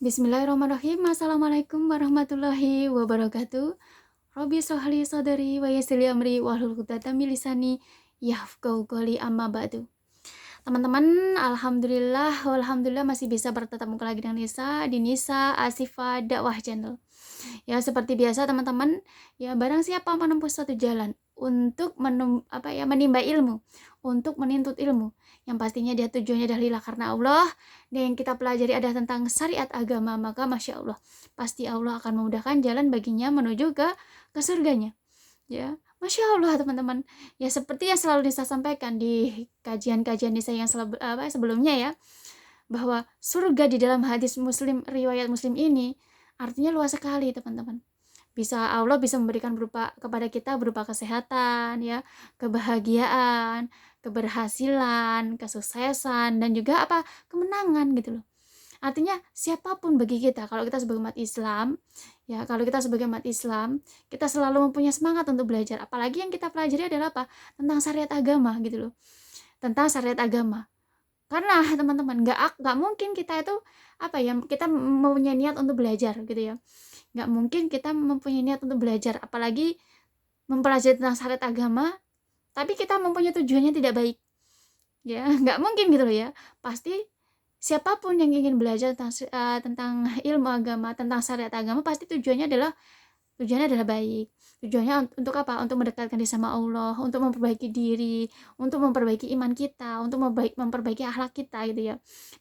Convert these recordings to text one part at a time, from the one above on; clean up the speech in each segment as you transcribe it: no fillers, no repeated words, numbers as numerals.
Bismillahirrahmanirrahim. Assalamualaikum warahmatullahi wabarakatuh. Robbi sholli sadri wa yassir li amri wahlul 'uqdatam min lisani yafqahu qouli amma ba'du. Teman-teman, alhamdulillah masih bisa bertatap muka lagi dengan Nisa di Nisa Asifa Dakwah Channel. Ya, seperti biasa teman-teman, ya barang siapa menempuh satu jalan untuk menimba ilmu, untuk menuntut ilmu, yang pastinya dia tujuannya adalah lillah karena Allah, dan yang kita pelajari adalah tentang syariat agama, maka Masya Allah, pasti Allah akan memudahkan jalan baginya menuju ke surganya. Ya, Masya Allah teman-teman. Ya seperti yang selalu Nisa sampaikan di kajian-kajian Nisa yang sebelumnya ya, bahwa surga di dalam hadis Muslim, riwayat Muslim ini artinya luas sekali teman-teman. Allah bisa memberikan kepada kita berupa kesehatan ya, kebahagiaan, keberhasilan, kesuksesan, dan juga kemenangan gitu loh. Artinya siapapun bagi kita, kalau kita sebagai umat Islam ya, kita selalu mempunyai semangat untuk belajar. Apalagi yang kita pelajari adalah tentang syariat agama gitu loh, tentang syariat agama. Karena teman-teman nggak mungkin kita itu kita mempunyai niat untuk belajar gitu ya, nggak mungkin kita mempunyai niat untuk belajar, apalagi mempelajari tentang syariat agama tapi kita mempunyai tujuannya tidak baik ya. Nggak mungkin gitu loh ya. Pasti siapapun yang ingin belajar tentang ilmu agama, tentang syariat agama, pasti tujuannya adalah baik. Tujuannya untuk untuk mendekatkan diri sama Allah, untuk memperbaiki diri, untuk memperbaiki iman kita, untuk memperbaiki akhlak kita gitu ya.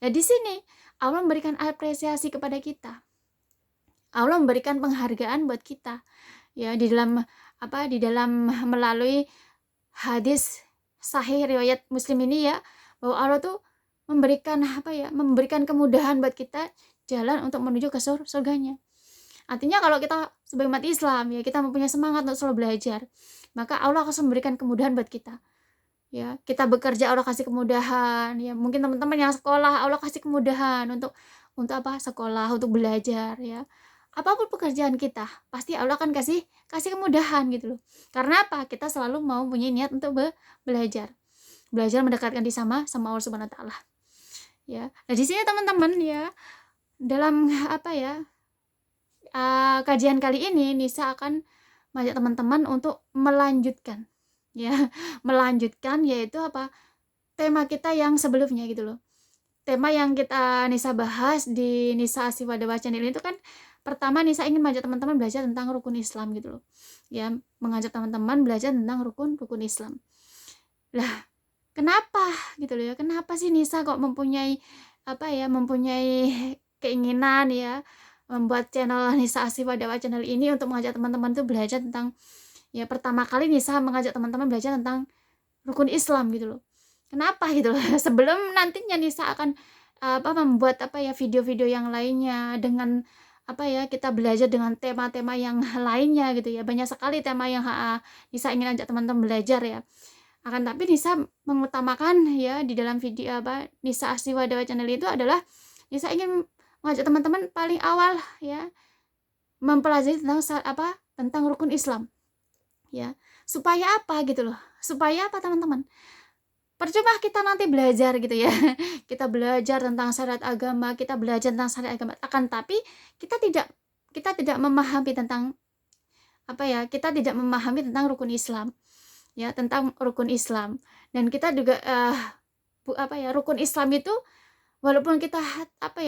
Nah, di sini Allah memberikan apresiasi kepada kita. Allah memberikan penghargaan buat kita. Ya, di dalam melalui hadis sahih riwayat Muslim ini ya, bahwa Allah tuh memberikan kemudahan buat kita jalan untuk menuju ke surganya. Artinya kalau kita sebagai umat Islam ya, kita mempunyai semangat untuk selalu belajar, maka Allah akan memberikan kemudahan buat kita. Ya, kita bekerja Allah kasih kemudahan, ya mungkin teman-teman yang sekolah Allah kasih kemudahan untuk sekolah, untuk belajar ya. Apapun pekerjaan kita, pasti Allah akan kasih kemudahan gitu loh. Karena Kita selalu mau punya niat untuk belajar. Belajar mendekatkan diri sama Allah Subhanahu wa taala. Ya. Nah, di sini teman-teman ya, dalam kajian kali ini Nisa akan mengajak teman-teman untuk melanjutkan ya, yaitu tema kita yang sebelumnya gitu loh. Tema yang Nisa bahas di Nisa Asifa Dakwah Channel itu kan, pertama Nisa ingin mengajak teman-teman belajar tentang rukun Islam gitu loh. Ya, mengajak teman-teman belajar tentang rukun Islam. Lah, kenapa gitu loh ya? Kenapa sih Nisa kok mempunyai keinginan ya membuat channel Nisa Asifa Dakwah Channel ini untuk mengajak teman-teman tuh belajar tentang, ya pertama kali Nisa mengajak teman-teman belajar tentang rukun Islam gitu loh. Kenapa gitu loh? Sebelum nantinya Nisa akan membuat video-video yang lainnya dengan kita belajar dengan tema-tema yang lainnya gitu ya. Banyak sekali tema yang Nisa ingin ajak teman-teman belajar ya. Akan tapi Nisa mengutamakan ya di dalam video Nisa Asifa Dakwah Channel itu adalah Nisa ingin mengajak teman-teman paling awal ya mempelajari tentang rukun Islam ya. Supaya gitu loh, supaya teman-teman, percuma kita nanti belajar gitu ya. Kita belajar tentang syariat agama, akan tapi kita tidak memahami tentang kita tidak memahami tentang rukun Islam ya, tentang rukun Islam. Dan kita juga rukun Islam itu, walaupun kita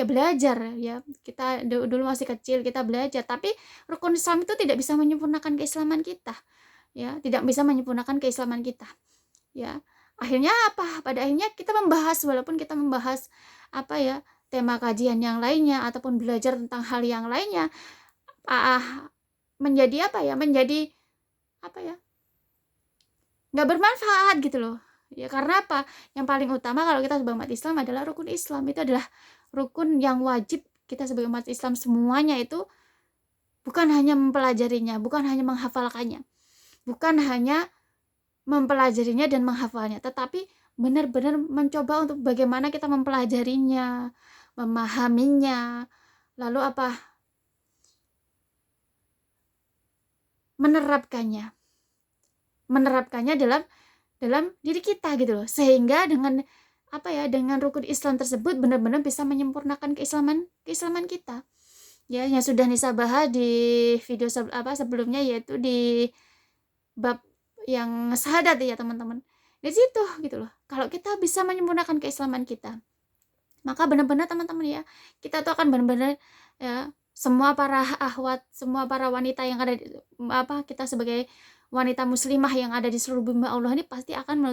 belajar ya, kita dulu masih kecil kita belajar, tapi rukun Islam itu tidak bisa menyempurnakan keislaman kita ya, tidak bisa menyempurnakan keislaman kita ya. Akhirnya pada akhirnya kita membahas, walaupun kita membahas tema kajian yang lainnya ataupun belajar tentang hal yang lainnya, menjadi menjadi nggak bermanfaat gitu loh ya. Karena yang paling utama kalau kita sebagai umat Islam adalah rukun Islam. Itu adalah rukun yang wajib kita sebagai umat Islam semuanya itu, bukan hanya mempelajarinya, bukan hanya menghafalkannya, bukan hanya mempelajarinya dan menghafalnya, tetapi benar-benar mencoba untuk bagaimana kita mempelajarinya, memahaminya, lalu menerapkannya dalam diri kita gitu loh. Sehingga dengan apa ya, dengan rukun Islam tersebut benar-benar bisa menyempurnakan keislaman kita. Ya, yang sudah Nisa bahas di video sebelumnya, yaitu di bab yang syahadat ya teman-teman. Di situ gitu loh. Kalau kita bisa menyempurnakan keislaman kita, maka benar-benar teman-teman ya, kita tuh akan benar-benar ya, semua para akhwat, semua para wanita yang ada kita sebagai wanita muslimah yang ada di seluruh bumi Allah ini pasti akan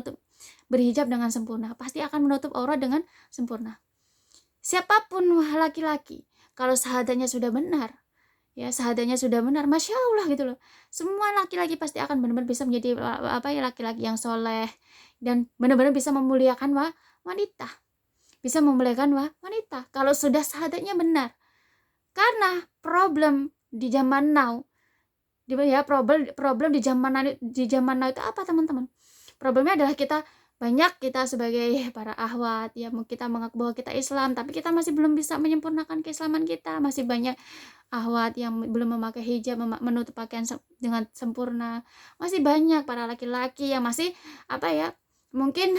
berhijab dengan sempurna, pasti akan menutup aurat dengan sempurna. Siapapun laki-laki, kalau syahadatnya sudah benar, ya syahadatnya sudah benar, masya Allah gitu loh, semua laki-laki pasti akan benar-benar bisa menjadi laki-laki yang soleh dan benar-benar bisa memuliakan wanita, bisa memuliakan wanita kalau sudah syahadatnya benar. Karena problem di zaman now, problem di zaman now itu apa teman-teman? Problemnya adalah kita sebagai para akhwat ya, kita mengaku bahwa kita Islam, tapi kita masih belum bisa menyempurnakan keislaman kita. Masih banyak akhwat yang belum memakai hijab, menutup pakaian dengan sempurna. Masih banyak para laki-laki yang masih mungkin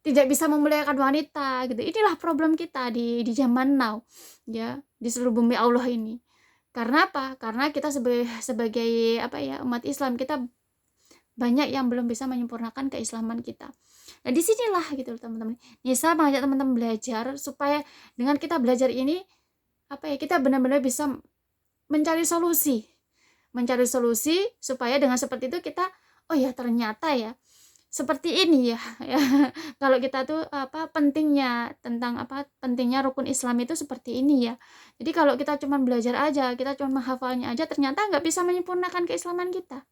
tidak bisa memuliakan wanita gitu. Inilah problem kita di zaman now ya, di seluruh bumi Allah ini. Karena apa? Karena kita sebagai umat Islam, kita banyak yang belum bisa menyempurnakan keislaman kita. Nah, disinilah gitu teman-teman, Nisa mengajak teman-teman belajar supaya dengan kita belajar ini kita benar-benar bisa mencari solusi supaya dengan seperti itu kita ternyata ya seperti ini ya, kalau kita tuh pentingnya rukun Islam itu seperti ini ya. Jadi kalau kita cuma belajar aja, kita cuma menghafalnya aja, ternyata nggak bisa menyempurnakan keislaman kita,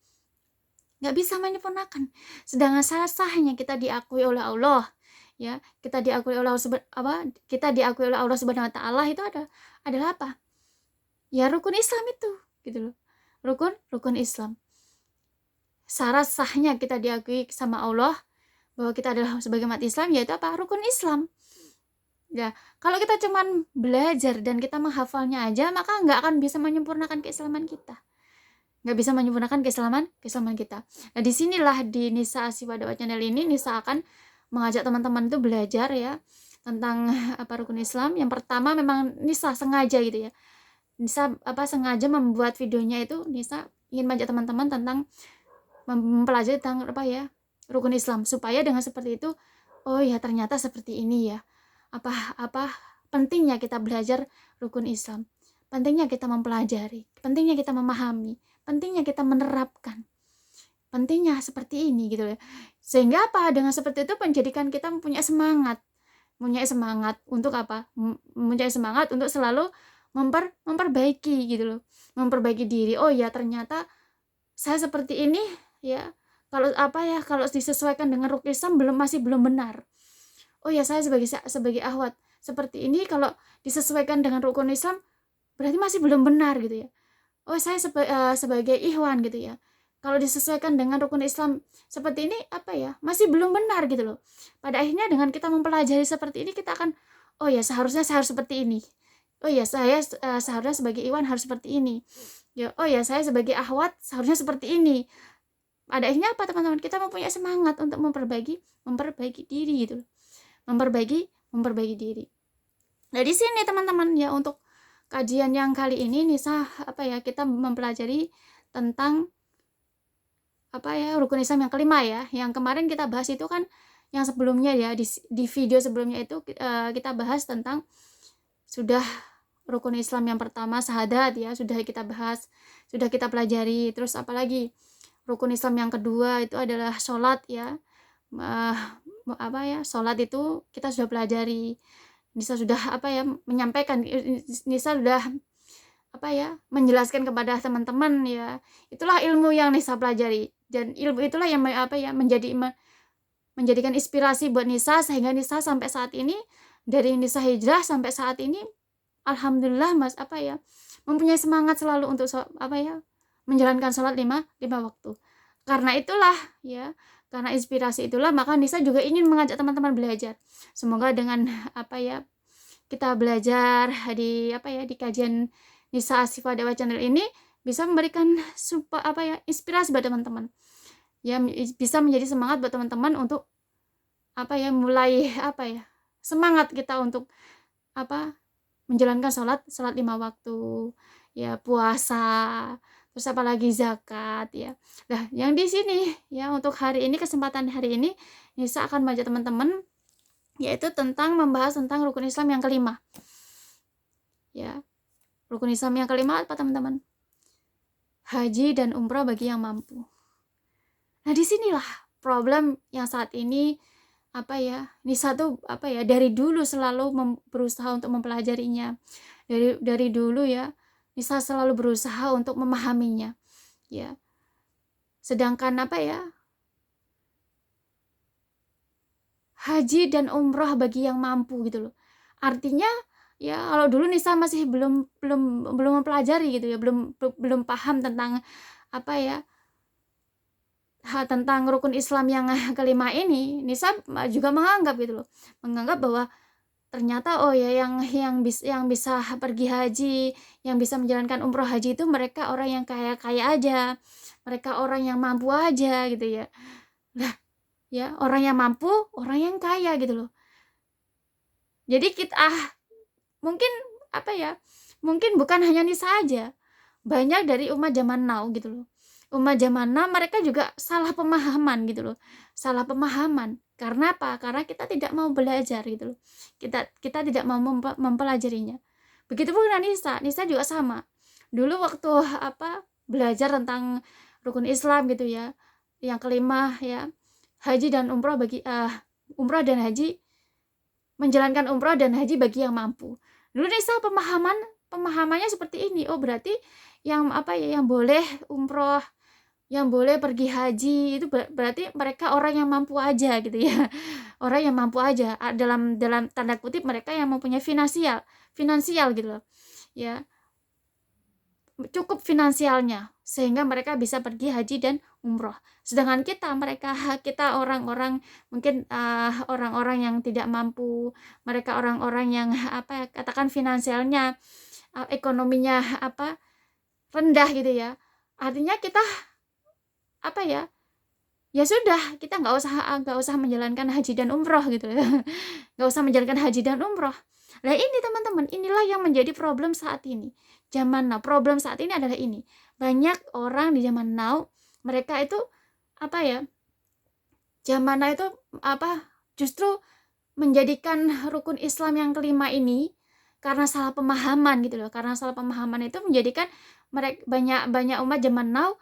nggak bisa menyempurnakan. Sedangkan sahnya kita diakui oleh Allah ya, kita diakui oleh Allah Subhanahu wa taala, itu adalah apa ya, rukun Islam itu gitu loh, rukun Islam. Syarat sahnya kita diakui sama Allah bahwa kita adalah sebagai umat Islam, yaitu apa? Rukun Islam ya. Kalau kita cuman belajar dan kita menghafalnya aja, maka nggak akan bisa menyempurnakan keislaman kita, nggak bisa menyempurnakan keislaman kita. Nah, disinilah di Nisa Asyifa Dakwah Channel ini, Nisa akan mengajak teman-teman itu belajar ya tentang rukun Islam. Yang pertama, memang Nisa sengaja gitu ya, Nisa sengaja membuat videonya itu, Nisa ingin mengajak teman-teman tentang mempelajari tentang rukun Islam, supaya dengan seperti itu, oh ya ternyata seperti ini ya, pentingnya kita belajar rukun Islam, pentingnya kita mempelajari, pentingnya kita memahami, pentingnya kita menerapkan, pentingnya seperti ini gitu ya. Sehingga dengan seperti itu menjadikan kita mempunyai semangat untuk mempunyai semangat untuk selalu memperbaiki gitu loh, memperbaiki diri. Oh ya ternyata saya seperti ini ya, kalau disesuaikan dengan rukun Islam masih belum benar. Oh ya, saya sebagai akhwat seperti ini, kalau disesuaikan dengan rukun Islam berarti masih belum benar gitu ya. Oh, saya sebagai ikhwan gitu ya, kalau disesuaikan dengan rukun Islam seperti ini masih belum benar gitu loh. Pada akhirnya dengan kita mempelajari seperti ini, kita akan oh ya seharusnya saya harus seperti ini. Oh ya, saya seharusnya sebagai ikhwan harus seperti ini. Ya, oh ya saya sebagai akhwat seharusnya seperti ini. Pada akhirnya teman-teman, kita mempunyai semangat untuk memperbaiki diri gitu, memperbaiki diri. Nah, di sini teman-teman ya, untuk kajian yang kali ini Nisa kita mempelajari tentang rukun Islam yang kelima ya. Yang kemarin kita bahas itu kan yang sebelumnya ya, di video sebelumnya itu kita bahas tentang sudah rukun Islam yang pertama syahadat ya, sudah kita bahas, sudah kita pelajari. Terus apalagi rukun Islam yang kedua itu adalah sholat ya. Sholat itu kita sudah pelajari. Nisa sudah menyampaikan, Nisa sudah menjelaskan kepada teman-teman ya. Itulah ilmu yang Nisa pelajari, dan ilmu itulah yang menjadikan inspirasi buat Nisa, sehingga Nisa sampai saat ini, dari Nisa hijrah sampai saat ini, alhamdulillah mempunyai semangat selalu untuk menjalankan sholat 5 waktu. Karena itulah ya, karena inspirasi itulah, maka Nisa juga ingin mengajak teman-teman belajar. Semoga dengan kita belajar di di kajian Nisa Asyifa Dakwah Channel ini bisa memberikan inspirasi buat teman-teman. ya bisa menjadi semangat buat teman-teman untuk mulai semangat kita untuk menjalankan salat 5 waktu, ya puasa, terus apalagi zakat ya. Nah, yang di sini ya untuk hari ini, kesempatan hari ini Nisa akan mengajak teman-teman yaitu membahas tentang rukun Islam yang kelima. Ya. Rukun Islam yang kelima apa teman-teman? Haji dan umrah bagi yang mampu. Nah, disinilah problem yang saat ini Nisa tuh dari dulu selalu berusaha untuk mempelajarinya. Dari dulu ya, Nisa selalu berusaha untuk memahaminya. Ya. Sedangkan haji dan umrah bagi yang mampu gitu loh. Artinya ya kalau dulu Nisa masih belum mempelajari gitu ya, belum paham tentang tentang rukun Islam yang kelima ini, Nisa juga menganggap gitu loh. Menganggap bahwa ternyata yang bisa pergi haji, yang bisa menjalankan umroh haji itu mereka orang yang kaya aja. Mereka orang yang mampu aja gitu ya. Lah, ya, orang yang mampu, orang yang kaya gitu loh. Jadi kita mungkin mungkin bukan hanya Nisa aja. Banyak dari umat zaman now gitu loh. Umat zaman now mereka juga salah pemahaman gitu loh. Salah pemahaman. Karena apa? Karena kita tidak mau belajar gitu loh. Kita tidak mau mempelajarinya. Begitupun dengan Nisa juga sama. Dulu waktu belajar tentang rukun Islam gitu ya. Yang kelima ya, haji dan umrah umrah dan haji, menjalankan umrah dan haji bagi yang mampu. Dulu Nisa pemahamannya seperti ini. Oh, berarti yang yang boleh umroh, yang boleh pergi haji itu berarti mereka orang yang mampu aja gitu ya. Orang yang mampu aja, dalam tanda kutip mereka yang mempunyai finansial gitu loh. Ya. Cukup finansialnya sehingga mereka bisa pergi haji dan umroh. Sedangkan kita orang-orang mungkin orang-orang yang tidak mampu, mereka orang-orang yang katakan finansialnya, ekonominya rendah gitu ya. Artinya kita ya sudah, kita nggak usah menjalankan haji dan umroh gitu ya. Nggak usah menjalankan haji dan umroh. Nah, ini teman-teman, inilah yang menjadi problem saat ini. Zaman now, problem saat ini adalah ini. Banyak orang di zaman now, mereka itu zaman now itu justru menjadikan rukun Islam yang kelima ini karena salah pemahaman gitu loh. Karena salah pemahaman itu menjadikan mereka banyak umat zaman now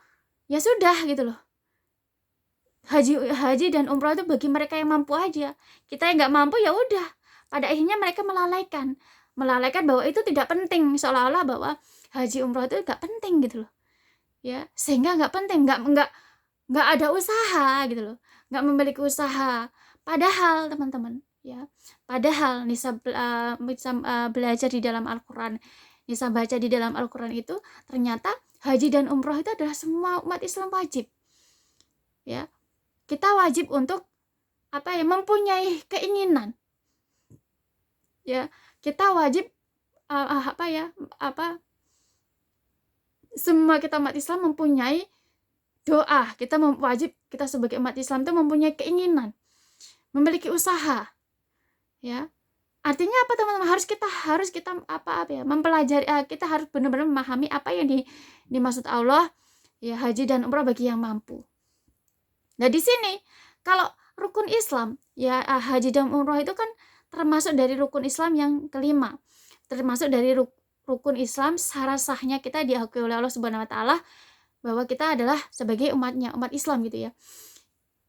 ya sudah gitu loh. Haji dan umroh itu bagi mereka yang mampu aja. Kita yang nggak mampu ya udah. Pada akhirnya mereka melalaikan bahwa itu tidak penting, seolah-olah bahwa haji umroh itu nggak penting gitu loh. Ya, sehingga nggak penting, nggak ada usaha gitu loh. Nggak memiliki usaha. Padahal teman-teman, ya. Padahal Nisa belajar di dalam Al-Qur'an. Nisa baca di dalam Al-Qur'an itu ternyata haji dan umroh itu adalah semua umat Islam wajib. Ya. Kita wajib untuk mempunyai keinginan. Ya, kita wajib semua kita umat Islam mempunyai doa. Kita sebagai umat Islam itu mempunyai keinginan, memiliki usaha. Ya. Artinya apa teman-teman? Harus kita mempelajari, kita harus benar-benar memahami apa yang dimaksud Allah ya, haji dan umrah bagi yang mampu. Nah, di sini kalau rukun Islam ya, haji dan umrah itu kan termasuk dari rukun Islam yang kelima. Termasuk dari rukun Islam secara sahnya kita diakui oleh Allah Subhanahu wa taala bahwa kita adalah sebagai umat Islam gitu ya.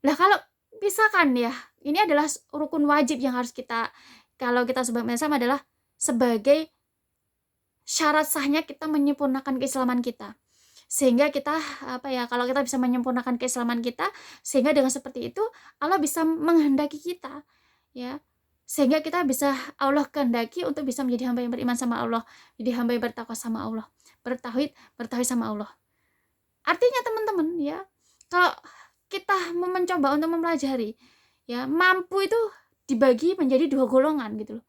Nah, kalau misalkan ya, ini adalah rukun wajib yang harus kalau kita sebagai umat Islam adalah sebagai syarat sahnya kita menyempurnakan keislaman kita. Sehingga kita kalau kita bisa menyempurnakan keislaman kita, sehingga dengan seperti itu Allah bisa menghendaki kita ya, sehingga kita bisa Allah kehendaki untuk bisa menjadi hamba yang beriman sama Allah, jadi hamba yang bertakwa sama Allah, bertauhid sama Allah. Artinya teman-teman ya, kalau kita mencoba untuk mempelajari ya, mampu itu dibagi menjadi 2 golongan gitu loh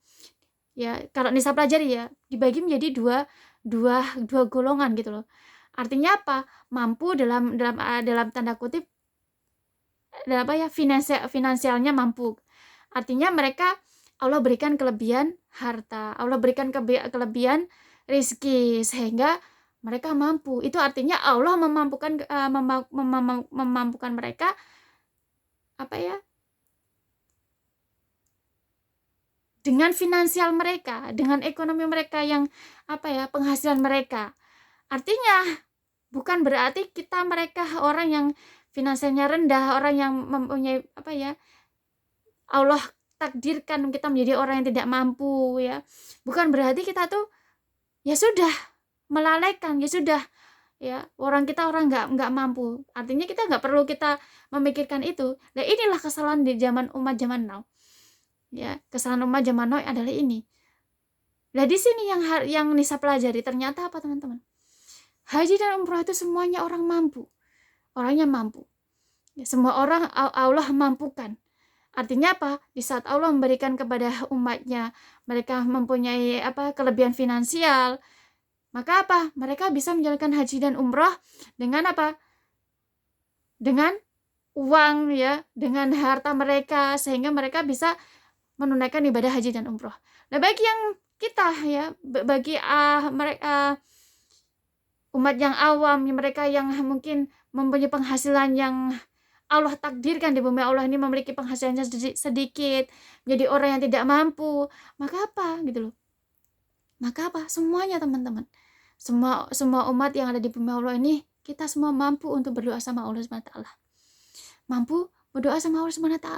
ya. Kalau Nisa pelajari ya, dibagi menjadi dua golongan gitu loh. Artinya apa? Mampu dalam tanda kutip finansialnya mampu. Artinya mereka Allah berikan kelebihan harta, Allah berikan kelebihan rezeki sehingga mereka mampu. Itu artinya Allah memampukan mereka dengan finansial mereka, dengan ekonomi mereka yang penghasilan mereka. Artinya bukan berarti mereka orang yang finansialnya rendah, orang yang mempunyai Allah takdirkan kita menjadi orang yang tidak mampu ya. Bukan berarti kita tuh ya sudah melalaikan, ya sudah ya orang nggak mampu. Artinya kita nggak perlu kita memikirkan itu. Nah, inilah kesalahan di umat zaman now. Ya, kesalahan umat zaman now adalah ini. Nah, di sini yang Nisa pelajari ternyata apa, teman-teman? Haji dan umroh itu semuanya orang mampu. Orangnya mampu. Ya, semua orang Allah mampukan. Artinya apa? Di saat Allah memberikan kepada umatnya, mereka mempunyai kelebihan finansial, maka mereka bisa menjalankan haji dan umroh dengan dengan uang ya, dengan harta mereka, sehingga mereka bisa menunaikan ibadah haji dan umroh. Nah, bagi yang kita ya, bagi mereka umat yang awam, mereka yang mungkin mempunyai penghasilan yang Allah takdirkan di bumi Allah ini memiliki penghasilannya sedikit, menjadi orang yang tidak mampu, maka gitu loh. Maka semuanya, teman-teman, semua umat yang ada di bumi Allah ini, kita semua mampu untuk berdoa sama Allah SWT. Mampu berdoa sama Allah SWT.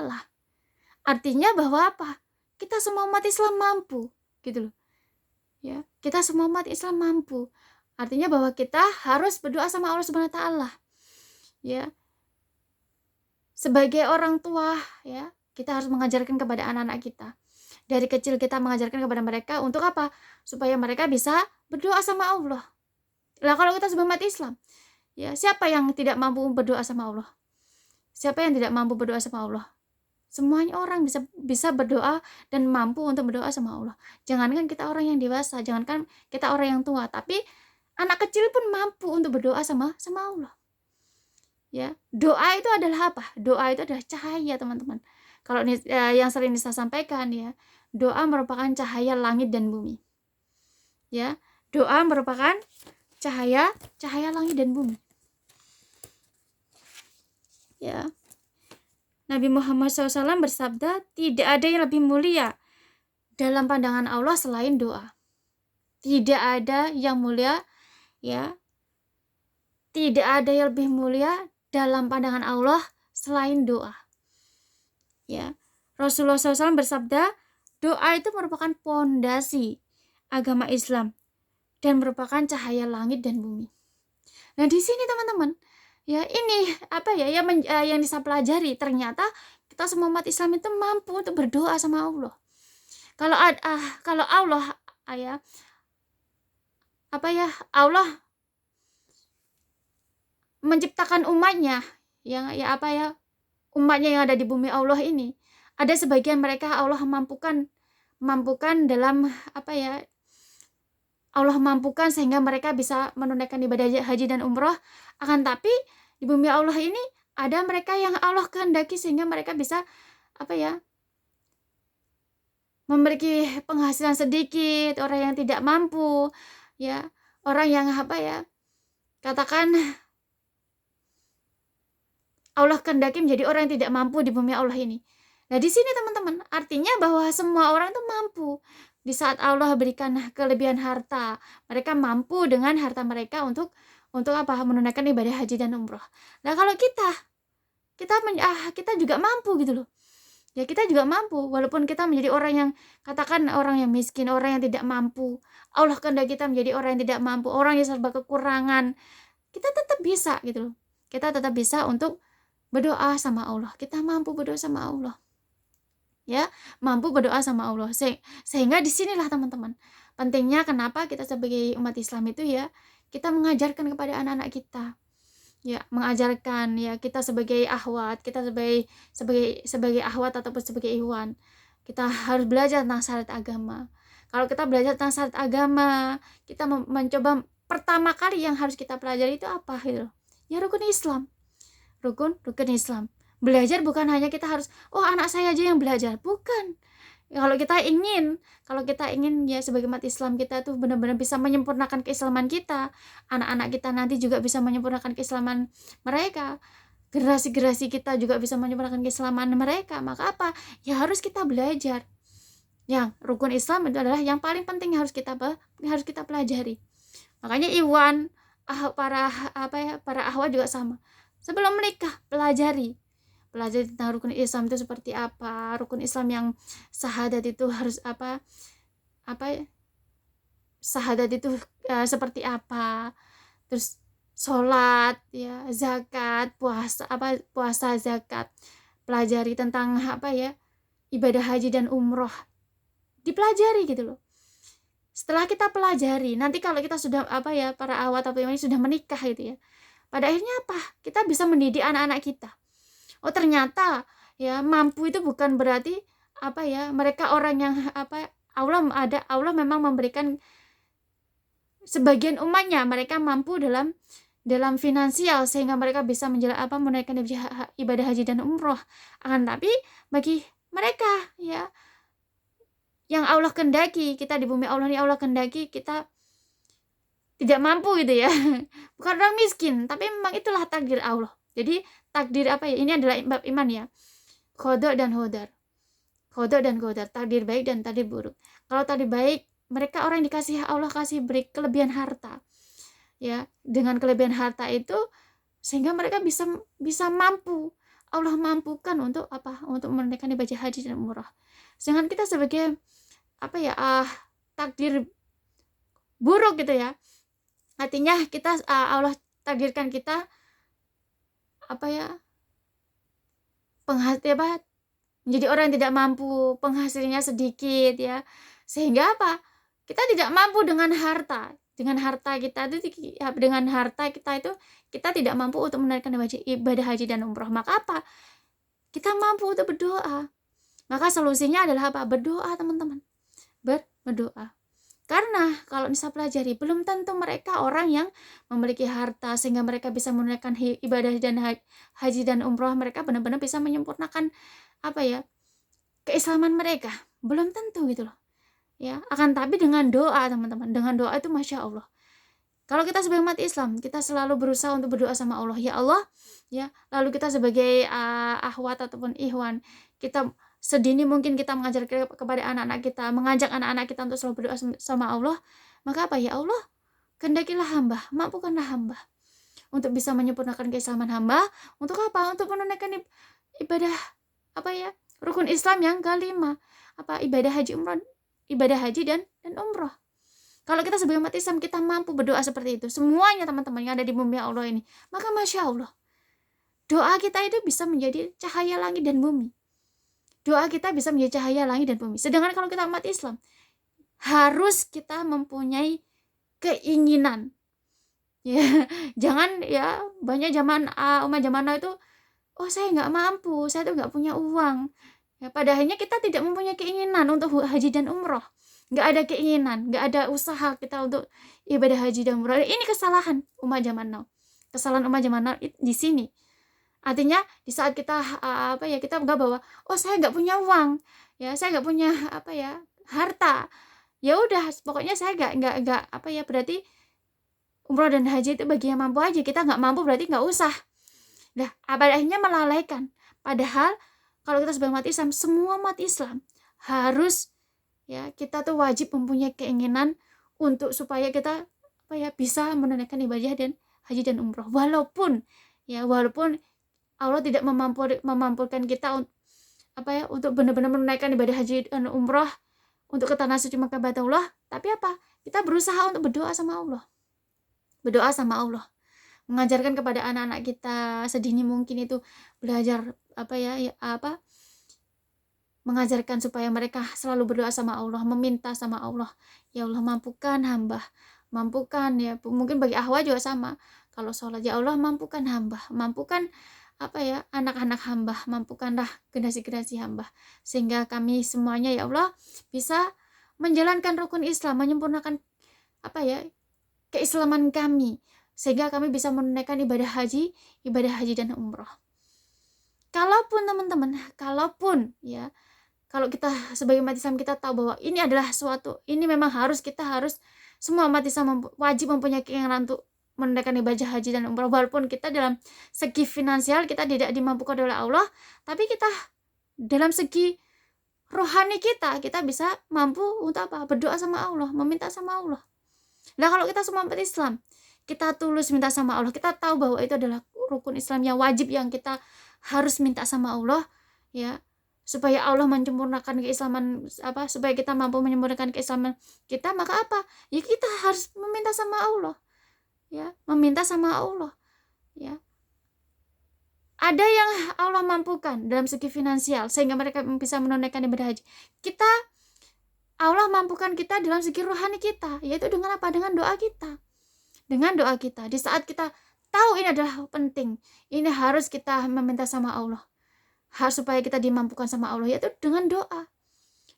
Artinya bahwa kita semua umat Islam mampu, gitu loh. Ya, kita semua umat Islam mampu. Artinya bahwa kita harus berdoa sama Allah SWT. Ya. Sebagai orang tua ya, kita harus mengajarkan kepada anak-anak kita. Dari kecil kita mengajarkan kepada mereka untuk supaya mereka bisa berdoa sama Allah. Lah, kalau kita sebagai umat Islam, ya siapa yang tidak mampu berdoa sama Allah? Siapa yang tidak mampu berdoa sama Allah? Semuanya orang bisa berdoa dan mampu untuk berdoa sama Allah. Jangankan kita orang yang dewasa, jangankan kita orang yang tua, tapi anak kecil pun mampu untuk berdoa sama Allah. Ya, doa itu adalah Doa itu adalah cahaya, teman-teman. Kalau yang sering Nisa sampaikan ya, doa merupakan cahaya langit dan bumi. Ya, doa merupakan cahaya langit dan bumi. Ya. Nabi Muhammad SAW bersabda, tidak ada yang lebih mulia dalam pandangan Allah selain doa. Tidak ada yang mulia ya. Tidak ada yang lebih mulia dalam pandangan Allah selain doa. Ya. Rasulullah SAW bersabda, doa itu merupakan pondasi agama Islam dan merupakan cahaya langit dan bumi. Nah, di sini teman-teman, ya ini yang bisa pelajari, ternyata kita semua umat Islam itu mampu untuk berdoa sama Allah. Kalau Allah Allah menciptakan umatnya umatnya yang ada di bumi Allah ini, ada sebagian mereka Allah mampukan dalam Allah mampukan sehingga mereka bisa menunaikan ibadah haji dan umroh. Akan tapi di bumi Allah ini ada mereka yang Allah kehendaki sehingga mereka bisa memiliki penghasilan sedikit, orang yang tidak mampu ya, orang yang katakan Allah kehendaki menjadi orang yang tidak mampu di bumi Allah ini. Nah, di sini teman-teman, artinya bahwa semua orang itu mampu. Di saat Allah berikan kelebihan harta, mereka mampu dengan harta mereka untuk menunaikan ibadah haji dan umroh. Nah, kalau kita juga mampu gitu loh. Ya, kita juga mampu walaupun kita menjadi orang yang katakan orang yang miskin, orang yang tidak mampu. Allah kehendaki kita menjadi orang yang tidak mampu, orang yang serba kekurangan. Kita tetap bisa gitu loh. Kita tetap bisa untuk berdoa sama Allah. Kita mampu berdoa sama Allah. Ya, mampu berdoa sama Allah. Sehingga disinilah teman-teman, pentingnya kenapa kita sebagai umat Islam itu ya, kita mengajarkan kepada anak-anak kita. Ya, mengajarkan ya, kita sebagai akhwat, kita sebagai akhwat ataupun sebagai ikhwan, kita harus belajar tentang syariat agama. Kalau kita belajar tentang syariat agama, kita mencoba pertama kali yang harus kita pelajari itu apa gitu. Ya, rukun Islam. Rukun Islam. Belajar bukan hanya kita harus, oh anak saya aja yang belajar, bukan. Kalau kita ingin ya sebagai umat Islam kita tuh benar-benar bisa menyempurnakan keislaman kita, anak-anak kita nanti juga bisa menyempurnakan keislaman mereka, generasi-generasi kita juga bisa menyempurnakan keislaman mereka, maka apa? Ya harus kita belajar. Yang rukun Islam itu adalah yang paling penting harus kita pelajari. Makanya Iwan, para ahwat juga sama. Sebelum menikah, pelajari tentang rukun Islam itu seperti apa, rukun Islam yang syahadat itu harus apa syahadat itu seperti apa, terus sholat ya, zakat, puasa, zakat, pelajari tentang ibadah haji dan umroh, dipelajari gitu loh. Setelah kita pelajari, nanti kalau kita sudah para awat atau ini sudah menikah gitu ya, pada akhirnya apa? Kita bisa mendidik anak-anak kita. Oh ternyata ya mampu itu bukan berarti mereka orang yang Allah memang memberikan sebagian umatnya mereka mampu dalam finansial sehingga mereka bisa menunaikan ibadah haji dan umroh. Akan tapi bagi mereka ya yang Allah kendaki, kita di bumi Allah ini Allah kendaki kita tidak mampu gitu ya. Bukan orang miskin, tapi memang itulah takdir Allah. Jadi takdir ini adalah bab iman ya. Qada dan qadar. Qada dan qadar, takdir baik dan takdir buruk. Kalau takdir baik, mereka orang yang dikasih Allah kasih beri kelebihan harta. Ya, dengan kelebihan harta itu sehingga mereka bisa mampu. Allah mampukan untuk Untuk menunaikan ibadah haji dan umrah. Sedangkan kita sebagai takdir buruk gitu ya. Artinya kita Allah takdirkan kita menjadi orang yang tidak mampu, penghasilnya sedikit ya, sehingga kita tidak mampu dengan harta kita itu kita tidak mampu untuk menunaikan ibadah haji dan umroh. Maka kita mampu untuk berdoa. Maka solusinya adalah berdoa teman-teman, berdoa. Karena kalau bisa pelajari, belum tentu mereka orang yang memiliki harta sehingga mereka bisa menunaikan ibadah dan haji dan umroh, mereka benar-benar bisa menyempurnakan keislaman mereka. Belum tentu gitu loh. Ya, akan tapi dengan doa teman-teman, dengan doa itu Masya Allah. Kalau kita sebagai umat Islam, kita selalu berusaha untuk berdoa sama Allah, ya Allah, ya. Lalu kita sebagai ahwat ataupun ikhwan, kita sedini mungkin kita mengajar kepada anak-anak kita, mengajak anak-anak kita untuk selalu berdoa sama Allah. Maka ya Allah, kehendakilah hamba, mampukanlah hamba untuk bisa menyempurnakan keislaman hamba. Untuk Untuk menunaikan ibadah rukun Islam yang kelima, ibadah haji dan umroh. Kalau kita sebagai umat Islam kita mampu berdoa seperti itu, semuanya teman-teman yang ada di bumi Allah ini, maka Masya Allah, doa kita itu bisa menjadi cahaya langit dan bumi. Doa kita bisa menjadi cahaya langit dan bumi. Sedangkan kalau kita umat Islam, harus kita mempunyai keinginan. Ya, jangan ya banyak umat zaman now itu, oh saya nggak mampu, saya tuh nggak punya uang. Ya, padahalnya kita tidak mempunyai keinginan untuk haji dan umroh. Nggak ada keinginan, nggak ada usaha kita untuk ibadah haji dan umroh. Ini kesalahan umat zaman now. Kesalahan umat zaman now di sini. Artinya di saat kita kita nggak bawa, oh saya nggak punya uang, ya saya nggak punya harta, ya udah pokoknya saya nggak berarti umroh dan haji itu bagi yang mampu aja, kita nggak mampu berarti nggak usah. Nah akhirnya melalaikan. Padahal kalau kita sebagai umat Islam, semua umat Islam harus ya kita tuh wajib mempunyai keinginan untuk supaya kita bisa menunaikan ibadah dan haji dan umroh, walaupun Allah tidak memampukan kita untuk benar-benar menunaikan ibadah haji dan umroh untuk ke tanah suci Makkah Baitullah, tapi kita berusaha untuk berdoa sama Allah, mengajarkan kepada anak-anak kita sedini mungkin itu belajar mengajarkan supaya mereka selalu berdoa sama Allah, meminta sama Allah, ya Allah mampukan hamba, mampukan ya, mungkin bagi ahwa juga sama, kalau sholat ya Allah mampukan hamba, mampukan anak-anak hamba, mampukanlah generasi-generasi hamba, sehingga kami semuanya ya Allah bisa menjalankan rukun Islam, menyempurnakan keislaman kami, sehingga kami bisa menunaikan ibadah haji dan umroh. kalaupun teman-teman, kalaupun ya, kalau kita sebagai umat Islam kita tahu bahwa ini adalah suatu, ini memang kita harus semua umat Islam wajib mempunyai keinginan untuk menunaikan ibadah haji dan umrah, walaupun kita dalam segi finansial kita tidak dimampukan oleh Allah, tapi kita dalam segi rohani kita bisa mampu untuk apa? Berdoa sama Allah, meminta sama Allah. Nah, kalau kita semua umat Islam, kita tulus minta sama Allah, kita tahu bahwa itu adalah rukun Islam yang wajib yang kita harus minta sama Allah, ya, supaya Allah menyempurnakan keislaman, supaya kita mampu menyempurnakan keislaman kita, maka apa? Ya kita harus meminta sama Allah. Ya, meminta sama Allah. Ya. Ada yang Allah mampukan dalam segi finansial sehingga mereka bisa menunaikan ibadah haji. Allah mampukan kita dalam segi rohani kita, yaitu dengan apa? Dengan doa kita. Dengan doa kita. Di saat kita tahu ini adalah penting, ini harus kita meminta sama Allah. Harus supaya kita dimampukan sama Allah, yaitu dengan doa.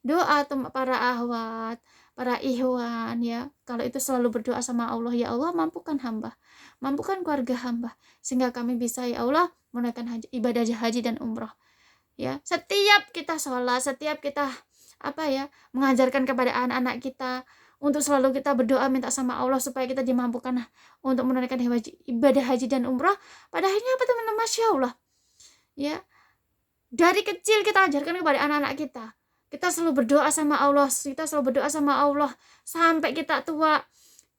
Doa para ahwat, para ikhwan, ya. Kalau itu selalu berdoa sama Allah, ya Allah mampukan hamba, mampukan keluarga hamba, sehingga kami bisa, ya Allah, menunaikan ibadah haji dan umrah. Ya, setiap kita sholat, setiap kita mengajarkan kepada anak-anak kita untuk selalu kita berdoa minta sama Allah supaya kita dimampukan untuk menunaikan ibadah haji dan umrah. Pada akhirnya apa teman-teman? Masya Allah, ya, dari kecil kita ajarkan kepada anak-anak kita selalu berdoa sama Allah, sampai kita tua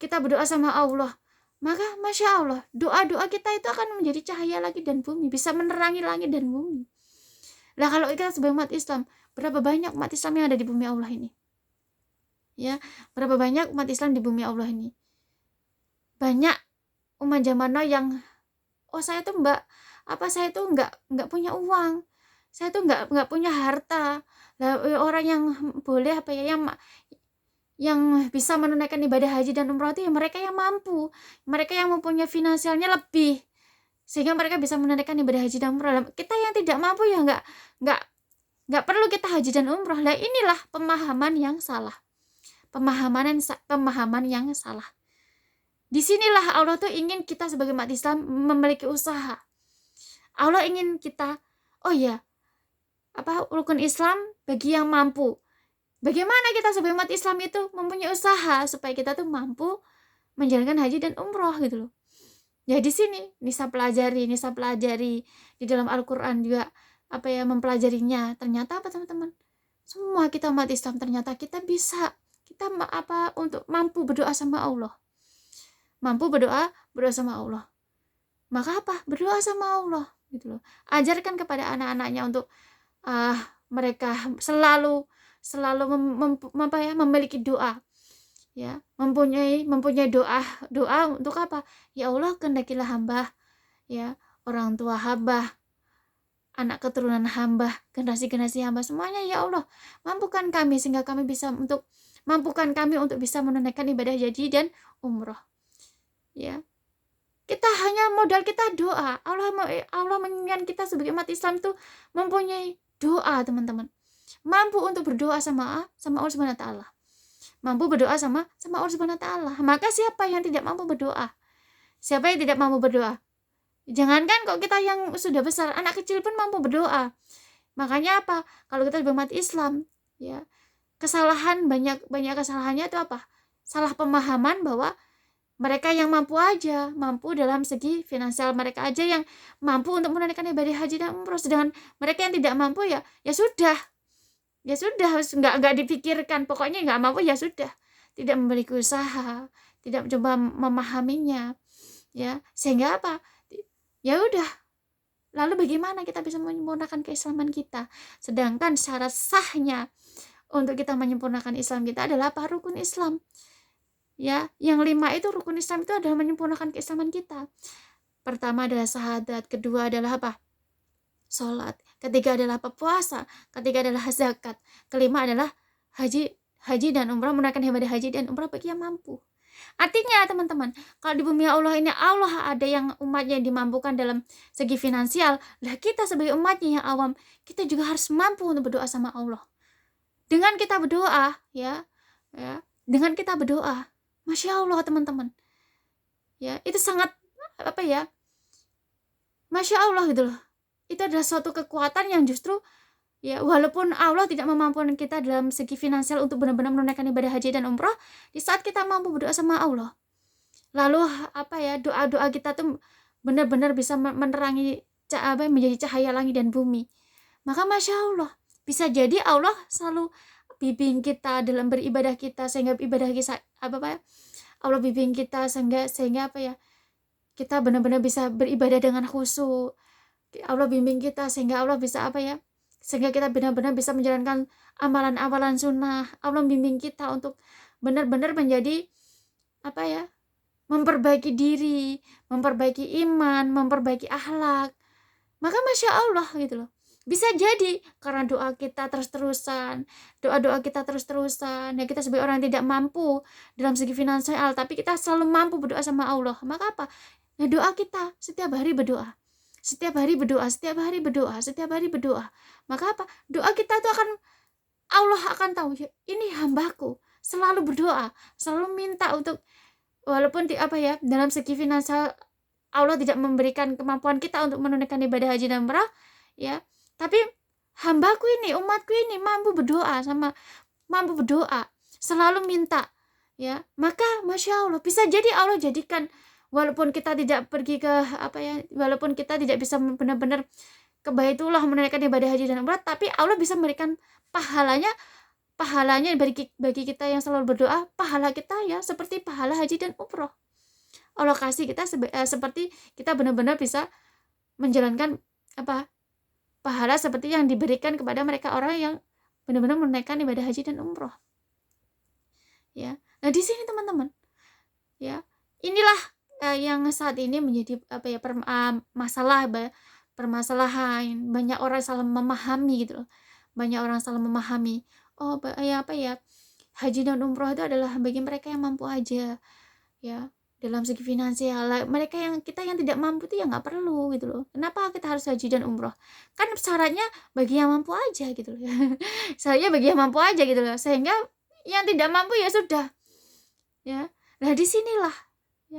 kita berdoa sama Allah. Maka Masya Allah, doa-doa kita itu akan menjadi cahaya langit dan bumi, bisa menerangi langit dan bumi. Nah, kalau kita sebagai umat Islam, berapa banyak umat Islam yang ada di bumi Allah ini? Ya, berapa banyak umat Islam di bumi Allah ini? Banyak umat zaman now yang saya tuh nggak punya uang, saya tuh nggak punya harta. Nah, orang yang boleh yang bisa menunaikan ibadah haji dan umrah itu ya mereka yang mampu, mereka yang mempunyai finansialnya lebih, sehingga mereka bisa menunaikan ibadah haji dan umrah. Kita yang tidak mampu ya nggak perlu kita haji dan umrah. Nah, inilah pemahaman yang salah, pemahaman yang salah. Disinilah Allah tuh ingin kita sebagai umat Islam memiliki usaha. Allah ingin kita, rukun Islam bagi yang mampu. Bagaimana kita sebagai umat Islam itu mempunyai usaha supaya kita tuh mampu menjalankan haji dan umroh gitu loh. Ya di sini Nisa pelajari di dalam Al-Qur'an juga mempelajarinya. Ternyata apa teman-teman? Semua kita umat Islam ternyata kita untuk mampu berdoa sama Allah. Mampu berdoa sama Allah. Maka berdoa sama Allah gitu loh. Ajarkan kepada anak-anaknya untuk mereka selalu memiliki doa, ya, mempunyai doa untuk apa? Ya Allah, kehendakilah hamba, ya, orang tua hamba, anak keturunan hamba, generasi hamba semuanya, ya Allah, mampukan kami sehingga kami bisa mampukan kami untuk bisa menunaikan ibadah haji dan umroh. Ya. Kita hanya modal kita doa. Allah menginginkan kita sebagai umat Islam tuh mempunyai doa, teman-teman. Mampu untuk berdoa sama Allah Subhanahu wa taala. Mampu berdoa sama Allah Subhanahu wa taala. Maka siapa yang tidak mampu berdoa? Siapa yang tidak mampu berdoa? Jangankan kok kita yang sudah besar, anak kecil pun mampu berdoa. Makanya kalau kita sebagai umat Islam, ya, kesalahan banyak kesalahannya itu salah pemahaman bahwa mereka yang mampu dalam segi finansial, mereka aja yang mampu untuk menunaikan ibadah haji dan umroh, sedangkan mereka yang tidak mampu ya sudah nggak dipikirkan, pokoknya nggak mampu ya sudah, tidak memiliki usaha, tidak mencoba memahaminya, ya, sehingga ya udah, lalu bagaimana kita bisa menyempurnakan keislaman kita? Sedangkan syarat sahnya untuk kita menyempurnakan Islam kita adalah rukun Islam. Ya, yang 5 itu rukun Islam itu adalah menyempurnakan keislaman kita. Pertama adalah syahadat, kedua adalah sholat, ketiga adalah puasa, ketiga adalah zakat, kelima adalah haji dan umrah, menunaikan ibadah haji dan umrah bagi yang mampu. Artinya teman-teman, kalau di bumi Allah ini Allah ada yang umatnya dimampukan dalam segi finansial, lah kita sebagai umatnya yang awam, kita juga harus mampu untuk berdoa sama Allah. Dengan kita berdoa, dengan kita berdoa, Masya Allah teman-teman, ya, itu sangat Masya Allah gitu loh. itu adalah suatu kekuatan yang justru ya, walaupun Allah tidak memampukan kita dalam segi finansial untuk benar-benar menunaikan ibadah haji dan umroh, di saat kita mampu berdoa sama Allah, lalu doa-doa kita tuh benar-benar bisa menerangi menjadi cahaya langit dan bumi. Maka Masya Allah, bisa jadi Allah selalu bimbing kita dalam beribadah kita, sehingga ibadah kita Allah bimbing kita sehingga kita benar-benar bisa beribadah dengan khusyuk. Allah bimbing kita sehingga Allah bisa sehingga kita benar-benar bisa menjalankan amalan-amalan sunnah. Allah bimbing kita untuk benar-benar menjadi memperbaiki diri, memperbaiki iman, memperbaiki akhlak. Maka Masya Allah gitu loh. Bisa jadi karena doa kita terus-terusan, doa-doa kita terus-terusan, ya kita sebagai orang yang tidak mampu dalam segi finansial, tapi kita selalu mampu berdoa sama Allah. Maka apa? Ya doa kita setiap hari berdoa. Setiap hari berdoa, setiap hari berdoa, setiap hari berdoa. Maka apa? Doa kita itu Allah akan tahu, ini hambaku selalu berdoa, selalu minta untuk, walaupun dalam segi finansial Allah tidak memberikan kemampuan kita untuk menunaikan ibadah haji dan umrah, ya. Tapi hambaku ini, umatku ini mampu berdoa, selalu minta, ya. Maka Masya Allah, bisa jadi Allah jadikan, walaupun kita tidak pergi ke walaupun kita tidak bisa benar-benar ke Baitullah menunaikan ibadah haji dan umrah, tapi Allah bisa memberikan pahalanya bagi kita yang selalu berdoa, pahala kita ya seperti pahala haji dan umrah. Allah kasih kita seperti kita benar-benar bisa menjalankan pahala seperti yang diberikan kepada mereka orang yang benar-benar menunaikan ibadah haji dan umrah. Ya. Nah, di sini teman-teman, ya, inilah yang saat ini menjadi permasalahan. Banyak orang salah memahami gitu loh. Banyak orang salah memahami. Oh, haji dan umroh itu adalah bagi mereka yang mampu aja. Ya, dalam segi finansial. Kita yang tidak mampu itu ya nggak perlu gitu loh. Kenapa kita harus haji dan umroh? Kan syaratnya bagi yang mampu aja gitu loh. Syaratnya bagi yang mampu aja gitu loh. Sehingga yang tidak mampu ya sudah. Ya. Nah,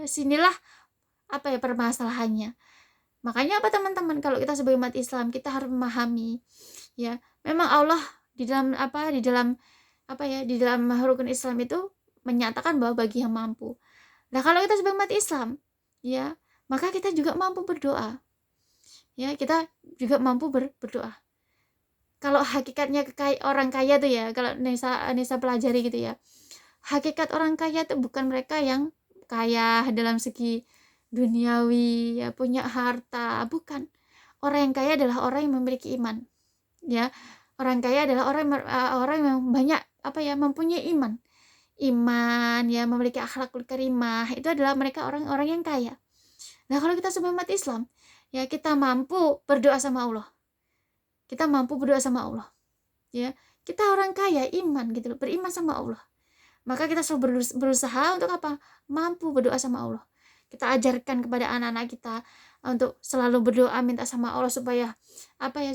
sinilah permasalahannya. Makanya teman-teman, kalau kita sebagai umat Islam, kita harus memahami, ya, memang Allah di dalam rukun Islam itu menyatakan bahwa bagi yang mampu. Nah, kalau kita sebagai umat Islam, ya, maka kita juga mampu berdoa. Ya, kita juga mampu berdoa. Kalau hakikatnya orang kaya tuh ya, kalau Nisa pelajari gitu ya. Hakikat orang kaya itu bukan mereka yang kaya dalam segi duniawi, ya, punya harta, bukan. Orang yang kaya adalah orang yang memiliki iman. Ya, orang kaya adalah orang yang banyak mempunyai iman, ya, memiliki akhlakul karimah. Itu adalah mereka orang-orang yang kaya. Nah, kalau kita sebagai umat Islam, ya, kita mampu berdoa sama Allah. Kita mampu berdoa sama Allah. Ya, kita orang kaya iman gitu loh, beriman sama Allah. Maka kita selalu berusaha untuk mampu berdoa sama Allah. Kita ajarkan kepada anak-anak kita untuk selalu berdoa, minta sama Allah supaya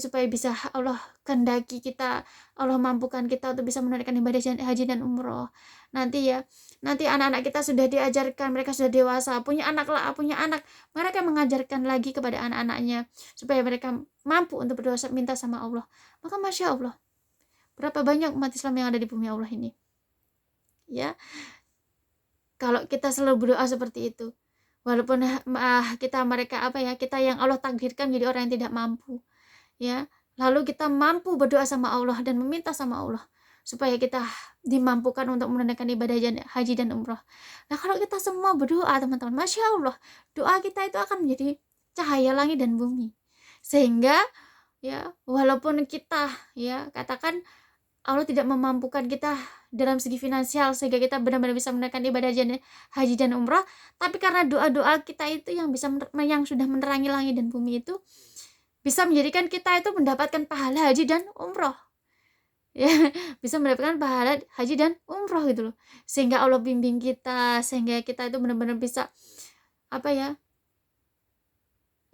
supaya bisa Allah kehendaki kita, Allah mampukan kita untuk bisa menunaikan ibadah haji dan umroh. Nanti anak-anak kita sudah diajarkan, mereka sudah dewasa, punya anak, mereka mengajarkan lagi kepada anak-anaknya supaya mereka mampu untuk berdoa, minta sama Allah. Maka Masya Allah, berapa banyak umat Islam yang ada di bumi Allah ini, ya. Kalau kita selalu berdoa seperti itu, walaupun kita yang Allah takdirkan menjadi orang yang tidak mampu, ya, lalu kita mampu berdoa sama Allah dan meminta sama Allah supaya kita dimampukan untuk menunaikan ibadah haji dan umroh. Nah, kalau kita semua berdoa teman-teman, Masya Allah, doa kita itu akan menjadi cahaya langit dan bumi, sehingga ya, walaupun kita, ya, katakan Allah tidak memampukan kita dalam segi finansial sehingga kita benar-benar bisa menunaikan ibadah haji dan umrah, tapi karena doa-doa kita itu yang sudah menerangi langit dan bumi itu bisa menjadikan kita itu mendapatkan pahala haji dan umrah. Ya, bisa mendapatkan pahala haji dan umrah gitu loh. Sehingga Allah bimbing kita, sehingga kita itu benar-benar bisa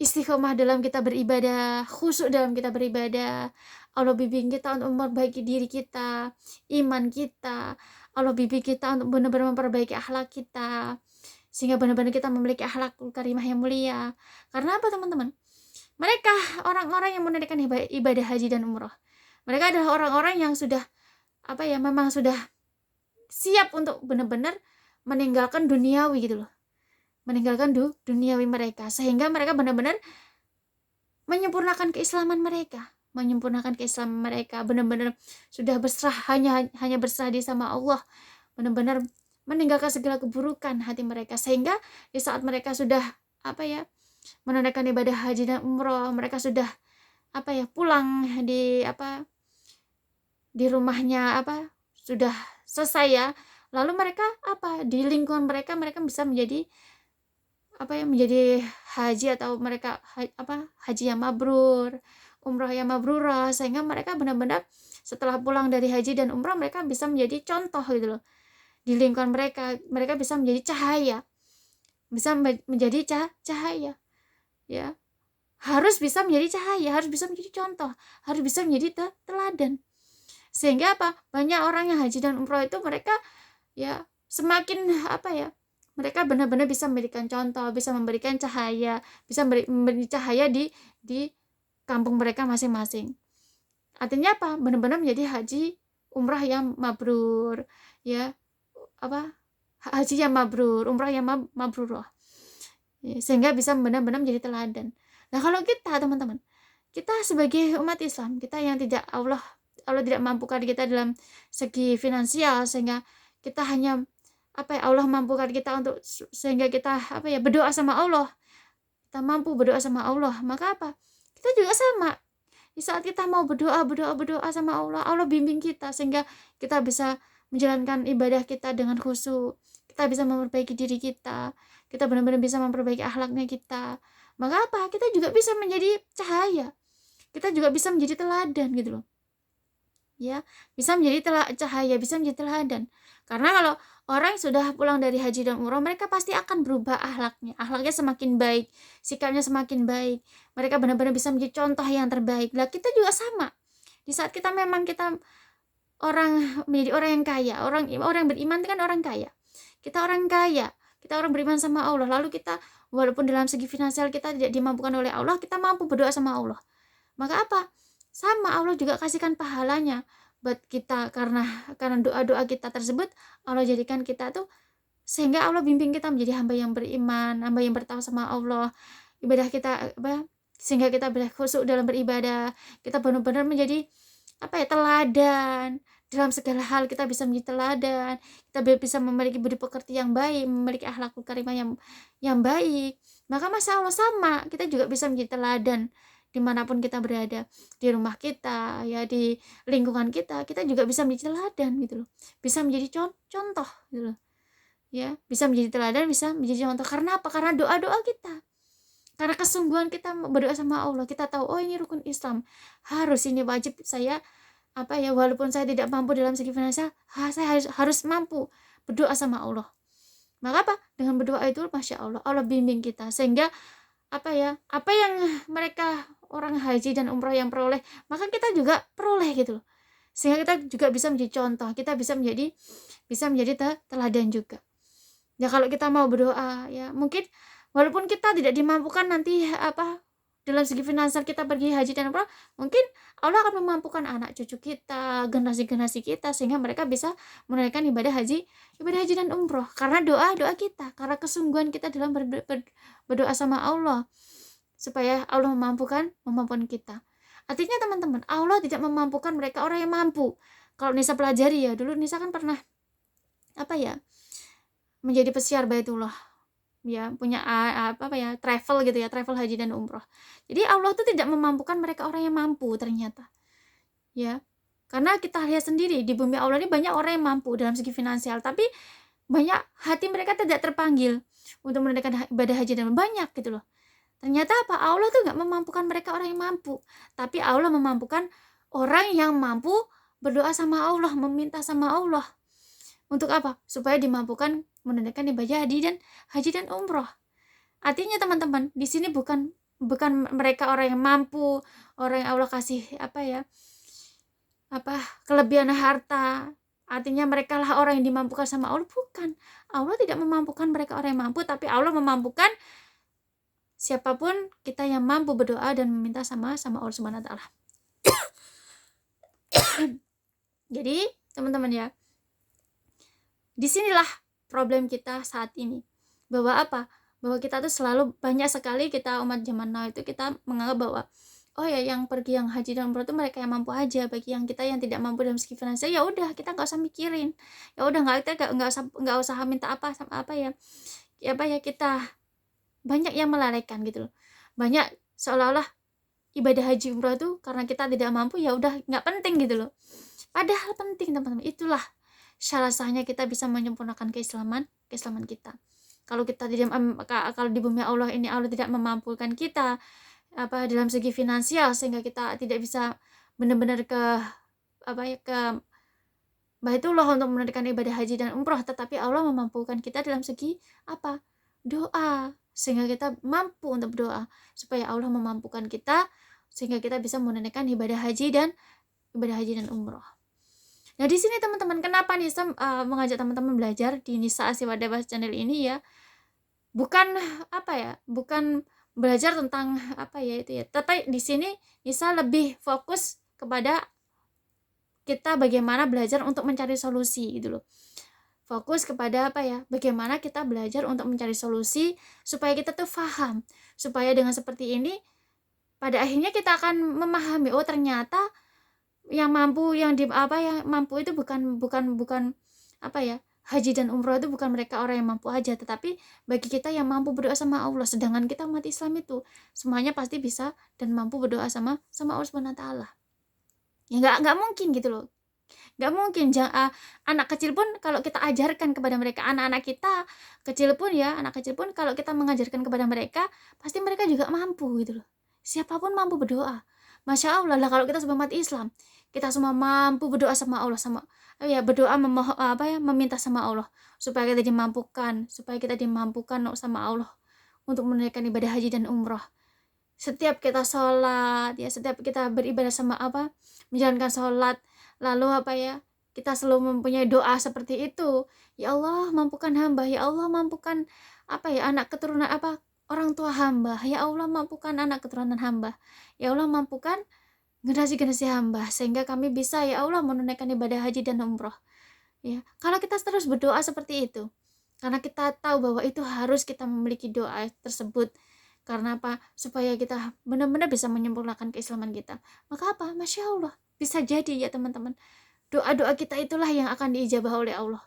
istiqomah dalam kita beribadah, khusyuk dalam kita beribadah. Allah bimbing kita untuk memperbaiki diri kita, iman kita. Allah bimbing kita untuk benar-benar memperbaiki akhlak kita, sehingga benar-benar kita memiliki akhlak karimah yang mulia. Karena teman-teman? Mereka orang-orang yang menunaikan ibadah haji dan umroh. Mereka adalah orang-orang yang sudah memang sudah siap untuk benar-benar meninggalkan duniawi gitu loh. Meninggalkan duniawi mereka, sehingga mereka benar-benar menyempurnakan keislaman mereka, benar-benar sudah berserah, hanya berserah di sama Allah, benar-benar meninggalkan segala keburukan hati mereka, sehingga di saat mereka sudah menunaikan ibadah haji dan umroh, mereka sudah pulang di rumahnya sudah selesai ya, lalu mereka di lingkungan mereka bisa menjadi menjadi haji, atau mereka haji yang mabrur, umroh yang mabrurah, sehingga mereka benar-benar setelah pulang dari haji dan umroh mereka bisa menjadi contoh gitu loh. Di lingkungan mereka bisa menjadi cahaya, bisa menjadi cahaya ya. Harus bisa menjadi cahaya, harus bisa menjadi contoh, harus bisa menjadi teladan. Sehingga banyak orang yang haji dan umroh itu mereka ya semakin mereka benar-benar bisa memberikan contoh, bisa memberikan cahaya, bisa memberi cahaya di kampung mereka masing-masing. Artinya benar-benar menjadi haji umrah yang mabrur ya, haji yang mabrur, umrah yang mabrurah ya, sehingga bisa benar-benar menjadi teladan. Nah, kalau kita teman-teman, kita sebagai umat Islam, kita yang tidak Allah tidak mampukan kita dalam segi finansial, sehingga kita hanya Allah mampukan kita untuk sehingga kita berdoa sama Allah, kita mampu berdoa sama Allah, maka kita juga sama. Di saat kita mau berdoa sama Allah, Allah bimbing kita sehingga kita bisa menjalankan ibadah kita dengan khusyuk, kita bisa memperbaiki diri kita benar-benar bisa memperbaiki akhlaknya kita, maka kita juga bisa menjadi cahaya, kita juga bisa menjadi teladan gitu loh ya, bisa menjadi cahaya, bisa menjadi teladan. Karena kalau orang sudah pulang dari haji dan umroh, mereka pasti akan berubah akhlaknya semakin baik, sikapnya semakin baik, mereka benar-benar bisa menjadi contoh yang terbaik. Lah kita juga sama, di saat kita memang kita menjadi orang yang kaya, orang yang beriman itu kan orang kaya, kita orang kaya, kita orang beriman sama Allah, lalu kita walaupun dalam segi finansial kita tidak dimampukan oleh Allah, kita mampu berdoa sama Allah, maka sama Allah juga kasihkan pahalanya buat kita, karena doa-doa kita tersebut Allah jadikan kita tuh, sehingga Allah bimbing kita menjadi hamba yang beriman, hamba yang bertakwa sama Allah, ibadah kita sehingga kita khusyuk dalam beribadah, kita benar-benar menjadi teladan dalam segala hal, kita bisa menjadi teladan, kita bisa memiliki budi pekerti yang baik, memiliki akhlakul karimah yang baik, maka masya Allah sama kita juga bisa menjadi teladan dimanapun kita berada, di rumah kita ya, di lingkungan kita juga bisa menjadi teladan gitu loh, bisa menjadi contoh gitu loh ya, bisa menjadi teladan, bisa menjadi contoh. Karena karena doa-doa kita, karena kesungguhan kita berdoa sama Allah, kita tahu ini rukun Islam, ini wajib saya walaupun saya tidak mampu dalam segi finansial, saya harus mampu berdoa sama Allah. Maka dengan berdoa itu masya Allah, Allah bimbing kita, sehingga apa yang mereka orang haji dan umroh yang peroleh, maka kita juga peroleh gitu loh, sehingga kita juga bisa menjadi contoh, kita bisa menjadi teladan juga ya. Kalau kita mau berdoa ya, mungkin walaupun kita tidak dimampukan nanti dalam segi finansial kita pergi haji dan umroh, mungkin Allah akan memampukan anak cucu kita, generasi kita, sehingga mereka bisa menunaikan ibadah haji dan umroh karena doa kita, karena kesungguhan kita dalam berdoa sama Allah, supaya Allah memampukan kita. Artinya teman-teman, Allah tidak memampukan mereka orang yang mampu. Kalau Nisa pelajari ya, dulu Nisa kan pernah menjadi pesiar Baitullah ya, punya travel gitu ya, travel haji dan umroh. Jadi Allah tuh tidak memampukan mereka orang yang mampu ternyata ya, karena kita lihat sendiri di bumi Allah ini banyak orang yang mampu dalam segi finansial, tapi banyak hati mereka tidak terpanggil untuk menunaikan ibadah haji dan banyak gitu loh. Ternyata Allah tuh nggak memampukan mereka orang yang mampu, tapi Allah memampukan orang yang mampu berdoa sama Allah, meminta sama Allah. Untuk supaya dimampukan menunaikan ibadah haji dan umroh. Artinya teman-teman, di sini bukan mereka orang yang mampu, orang yang Allah kasih kelebihan harta, artinya mereka lah orang yang dimampukan sama Allah. Bukan, Allah tidak memampukan mereka orang yang mampu, tapi Allah memampukan siapapun kita yang mampu berdoa dan meminta sama Allah Subhanahu wa taala. Jadi, teman-teman ya, disinilah problem kita saat ini. Bahwa apa? Bahwa kita tuh selalu banyak sekali kita umat zaman now itu kita menganggap bahwa oh ya yang pergi yang haji dan umroh itu mereka yang mampu aja, bagi yang kita yang tidak mampu dalam segi finansial ya udah kita nggak usah mikirin, ya udah nggak usah minta apa sama apa ya kita banyak yang melalaikan gitu loh, banyak seolah-olah ibadah haji umroh itu karena kita tidak mampu ya udah nggak penting gitu loh, padahal penting teman-teman. Itulah salah sahnya kita bisa menyempurnakan keislaman kita. Kalau kita tidak kalau di bumi Allah ini Allah tidak memampukan kita dalam segi finansial sehingga kita tidak bisa benar-benar ke Baitullah untuk menunaikan ibadah haji dan umroh, tetapi Allah memampukan kita dalam segi doa, sehingga kita mampu untuk berdoa supaya Allah memampukan kita sehingga kita bisa menunaikan ibadah haji dan umroh. Nah, di sini teman-teman, kenapa Nisa mengajak teman-teman belajar di Nisa Asyifa Dakwah channel ini ya? Bukan bukan belajar tentang tapi di sini Nisa lebih fokus kepada kita bagaimana belajar untuk mencari solusi gitu loh. Fokus kepada bagaimana kita belajar untuk mencari solusi supaya kita tuh paham, supaya dengan seperti ini pada akhirnya kita akan memahami oh ternyata yang mampu itu bukan haji dan umroh itu bukan mereka orang yang mampu aja, tetapi bagi kita yang mampu berdoa sama Allah. Sedangkan kita umat Islam itu semuanya pasti bisa dan mampu berdoa sama Allah Subhanahu wa taala. Ya nggak mungkin gitu loh. Nggak mungkin anak kecil pun kalau kita ajarkan kepada mereka, anak kita kecil pun kalau kita mengajarkan kepada mereka, pasti mereka juga mampu gitu loh. Siapapun mampu berdoa. Masya Allah lah, kalau kita sebagai umat Islam, kita semua mampu berdoa sama Allah, berdoa meminta sama Allah supaya kita dimampukan sama Allah untuk menunaikan ibadah haji dan umroh. Setiap kita sholat setiap kita beribadah sama menjalankan sholat, lalu kita selalu mempunyai doa seperti itu. Ya Allah, mampukan hamba. Ya Allah, mampukan anak keturunan orang tua hamba. Ya Allah, mampukan anak keturunan hamba. Ya Allah, mampukan generasi-generasi hamba sehingga kami bisa ya Allah menunaikan ibadah haji dan umroh. Ya, kalau kita terus berdoa seperti itu, karena kita tahu bahwa itu harus kita memiliki doa tersebut. Karena supaya kita benar-benar bisa menyempurnakan keislaman kita. Maka Masya Allah, bisa jadi ya teman-teman, doa-doa kita itulah yang akan diijabah oleh Allah.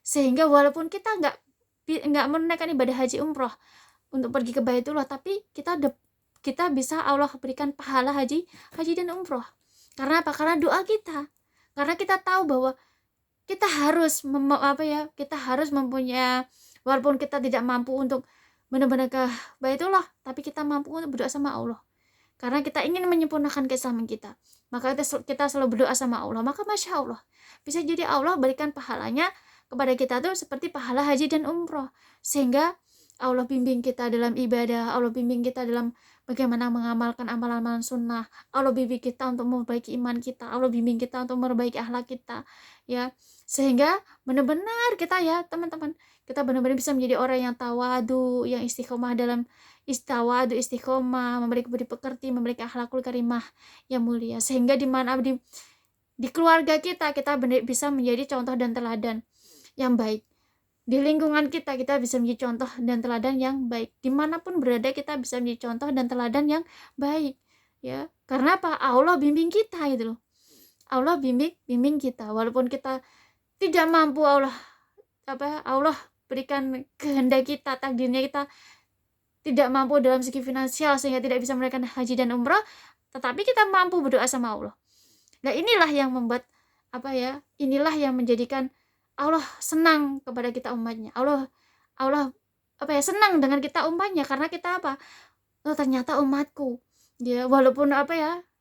Sehingga walaupun kita nggak menunaikan ibadah haji umroh untuk pergi ke Baitullah, tapi kita bisa Allah berikan pahala haji dan umroh. Karena karena doa kita. Karena kita tahu bahwa kita harus kita harus mempunyai, walaupun kita tidak mampu untuk benar-benar ke Baitullah, tapi kita mampu untuk berdoa sama Allah. Karena kita ingin menyempurnakan keislaman kita, maka kita selalu berdoa sama Allah. Maka Masya Allah, bisa jadi Allah berikan pahalanya kepada kita tuh seperti pahala haji dan umroh. Sehingga Allah bimbing kita dalam ibadah, Allah bimbing kita dalam bagaimana mengamalkan amalan-amalan sunnah, Allah bimbing kita untuk memperbaiki iman kita, Allah bimbing kita untuk memperbaiki akhlak kita, ya. Sehingga benar-benar kita ya teman-teman, kita benar-benar bisa menjadi orang yang tawadu, yang istiqomah dalam istiqomah, memiliki budi pekerti, memiliki akhlakul karimah yang mulia. Sehingga di keluarga kita bisa menjadi contoh dan teladan yang baik. Di lingkungan kita bisa menjadi contoh dan teladan yang baik. Dimanapun berada kita bisa menjadi contoh dan teladan yang baik, ya. Karena Allah bimbing kita gitu loh. Allah bimbing kita, walaupun kita tidak mampu, Allah berikan kehendak kita, takdirnya kita tidak mampu dalam segi finansial sehingga tidak bisa menunaikan haji dan umrah, tetapi kita mampu berdoa sama Allah. Nah, inilah yang membuat inilah yang menjadikan Allah senang kepada kita umatnya. Allah senang dengan kita umatnya, karena kita oh ternyata umatku dia walaupun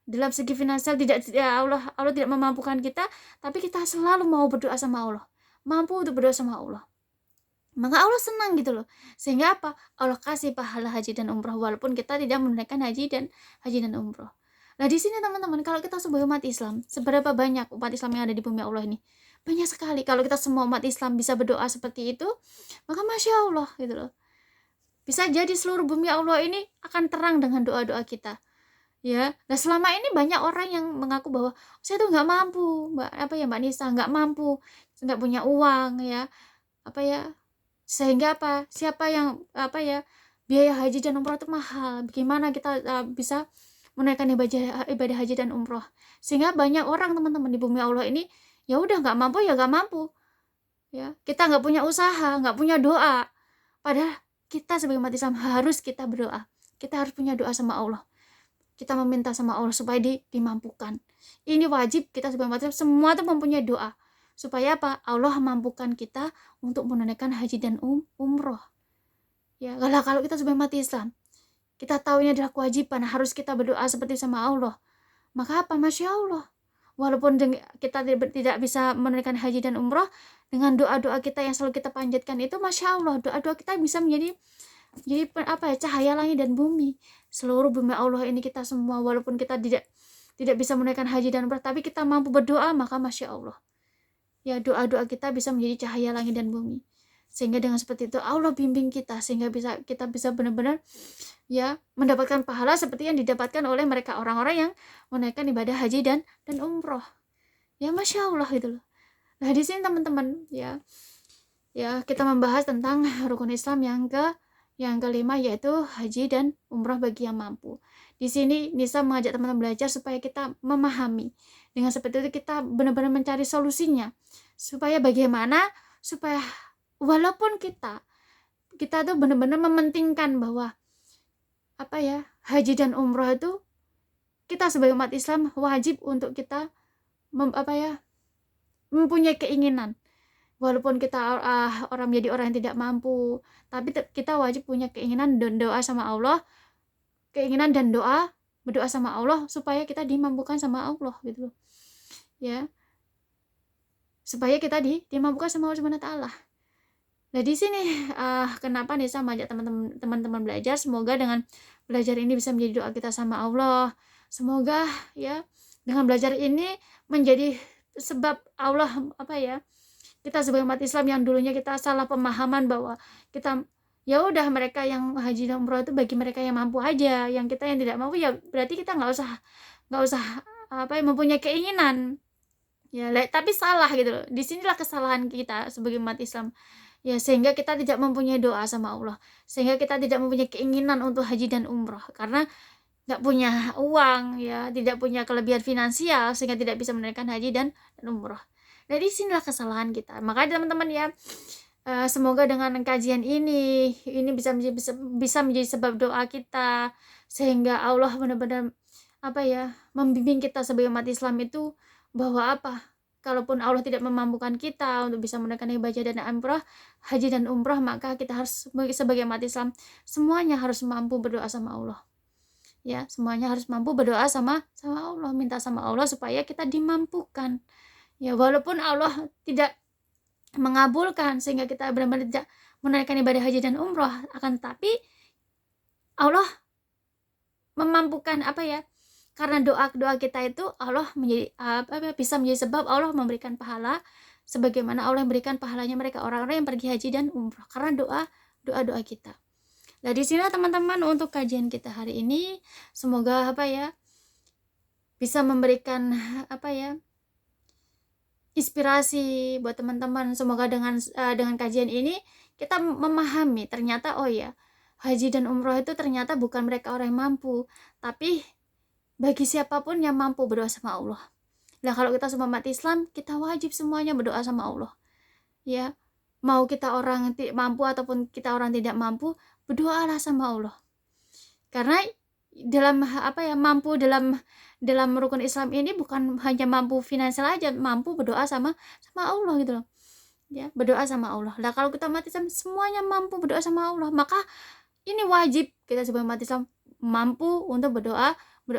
dalam segi finansial Allah tidak memampukan kita, tapi kita selalu mau berdoa sama Allah, mampu untuk berdoa sama Allah. Maka Allah senang gitu loh. Sehingga Allah kasih pahala haji dan umroh walaupun kita tidak menunaikan haji dan umroh. Nah, di sini teman-teman, kalau kita sebagai umat Islam, seberapa banyak umat Islam yang ada di bumi Allah ini? Banyak sekali. Kalau kita semua umat Islam bisa berdoa seperti itu, maka Masya Allah gitu loh. Bisa jadi seluruh bumi Allah ini akan terang dengan doa-doa kita. Ya, nah selama ini banyak orang yang mengaku bahwa saya tuh nggak mampu, Mbak Nisa, nggak mampu, nggak punya uang ya, sehingga siapa yang biaya haji dan umroh itu mahal. Bagaimana kita bisa menunaikan ibadah haji dan umroh? Sehingga banyak orang teman-teman di bumi Allah ini ya udah nggak mampu ya nggak mampu. Ya, kita nggak punya usaha, nggak punya doa. Padahal kita sebagai umat Islam harus kita berdoa. Kita harus punya doa sama Allah. Kita meminta sama Allah supaya dimampukan. Ini wajib kita sebagai umat Islam semua tuh mempunyai doa. Supaya apa? Allah mampukan kita untuk menunaikan haji dan umroh. Ya, kalau kita sebagai umat Islam, kita tahu ini adalah kewajiban, harus kita berdoa seperti sama Allah. Maka apa? Masya Allah. Walaupun kita tidak bisa menunaikan haji dan umroh, dengan doa-doa kita yang selalu kita panjatkan itu, Masya Allah, doa-doa kita bisa menjadi cahaya langit dan bumi. Seluruh bumi Allah ini kita semua, walaupun kita tidak bisa menunaikan haji dan umroh, tapi kita mampu berdoa, maka Masya Allah. Ya, doa-doa kita bisa menjadi cahaya langit dan bumi. Sehingga dengan seperti itu Allah bimbing kita, sehingga kita bisa benar-benar ya mendapatkan pahala seperti yang didapatkan oleh mereka orang-orang yang menunaikan ibadah haji dan umroh. Ya Masya Allah gitu loh. Nah di sini teman-teman ya kita membahas tentang rukun Islam yang kelima, yaitu haji dan umroh bagi yang mampu. Di sini Nisa mengajak teman-teman belajar supaya kita memahami. Dengan seperti itu kita benar-benar mencari solusinya. Supaya bagaimana? Supaya walaupun kita tuh benar-benar mementingkan bahwa haji dan umroh itu kita sebagai umat Islam wajib untuk kita mempunyai keinginan. Walaupun kita orang menjadi orang yang tidak mampu, tapi kita wajib punya keinginan dan doa sama Allah, keinginan dan doa berdoa sama Allah supaya kita dimampukan sama Allah gitu loh. Ya. Supaya kita dimampukan sama Allah Subhanahu wa taala. Nah, di sini kenapa Nisa mengajak teman-teman belajar, semoga dengan belajar ini bisa menjadi doa kita sama Allah. Semoga ya dengan belajar ini menjadi sebab Allah kita sebagai umat Islam yang dulunya kita salah pemahaman bahwa kita ya udah mereka yang haji dan umroh itu bagi mereka yang mampu aja, yang kita yang tidak mampu ya berarti kita nggak usah mempunyai keinginan ya, tapi salah gitu loh. Disinilah kesalahan kita sebagai umat Islam ya, sehingga kita tidak mempunyai doa sama Allah, sehingga kita tidak mempunyai keinginan untuk haji dan umroh karena nggak punya uang ya, tidak punya kelebihan finansial sehingga tidak bisa menunaikan haji dan umroh. Nah, di sinilah kesalahan kita. Makanya teman-teman ya, semoga dengan kajian ini bisa menjadi sebab doa kita, sehingga Allah benar-benar membimbing kita sebagai umat Islam itu bahwa kalaupun Allah tidak memampukan kita untuk bisa menunaikan ibadah dan umrah, haji dan umrah, maka kita harus sebagai umat Islam semuanya harus mampu berdoa sama Allah. Ya, semuanya harus mampu berdoa sama Allah, minta sama Allah supaya kita dimampukan. Ya, walaupun Allah tidak mengabulkan sehingga kita benar-benar tidak menunaikan ibadah haji dan umroh, akan tapi Allah memampukan karena doa kita itu Allah menjadi bisa menjadi sebab Allah memberikan pahala sebagaimana Allah memberikan pahalanya mereka orang-orang yang pergi haji dan umroh karena doa kita. Nah, di sini teman-teman untuk kajian kita hari ini semoga bisa memberikan inspirasi buat teman-teman. Semoga dengan kajian ini kita memahami ternyata haji dan umroh itu ternyata bukan mereka orang yang mampu, tapi bagi siapapun yang mampu berdoa sama Allah. Nah, kalau kita semua umat Islam, kita wajib semuanya berdoa sama Allah. Ya, mau kita orang mampu ataupun kita orang tidak mampu, berdoalah sama Allah. Karena dalam mampu dalam rukun Islam ini bukan hanya mampu finansial aja, mampu berdoa sama Allah gitu loh. Ya, berdoa sama Allah. Nah, kalau kita umat Islam semuanya mampu berdoa sama Allah, maka ini wajib kita sebagai umat Islam mampu untuk berdoa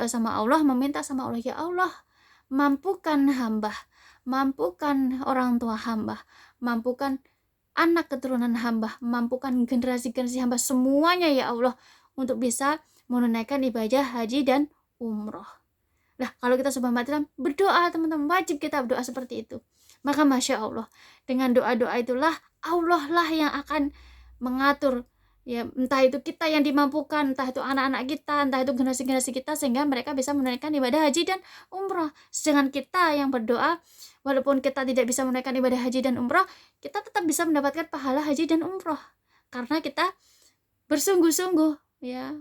sama Allah, meminta sama Allah, ya Allah, mampukan hamba, mampukan orang tua hamba, mampukan anak keturunan hamba, mampukan generasi-generasi hamba semuanya ya Allah untuk bisa menunaikan ibadah haji dan umroh. Nah, kalau kita sebagai umat Islam berdoa, teman-teman, wajib kita berdoa seperti itu. Maka Masya Allah, dengan doa-doa itulah Allah lah yang akan mengatur Ya, entah itu kita yang dimampukan, entah itu anak-anak kita, entah itu generasi-generasi kita, sehingga mereka bisa menunaikan ibadah haji dan umroh. Sedangkan kita yang berdoa, walaupun kita tidak bisa menunaikan ibadah haji dan umroh, kita tetap bisa mendapatkan pahala haji dan umroh. Karena kita bersungguh-sungguh, ya,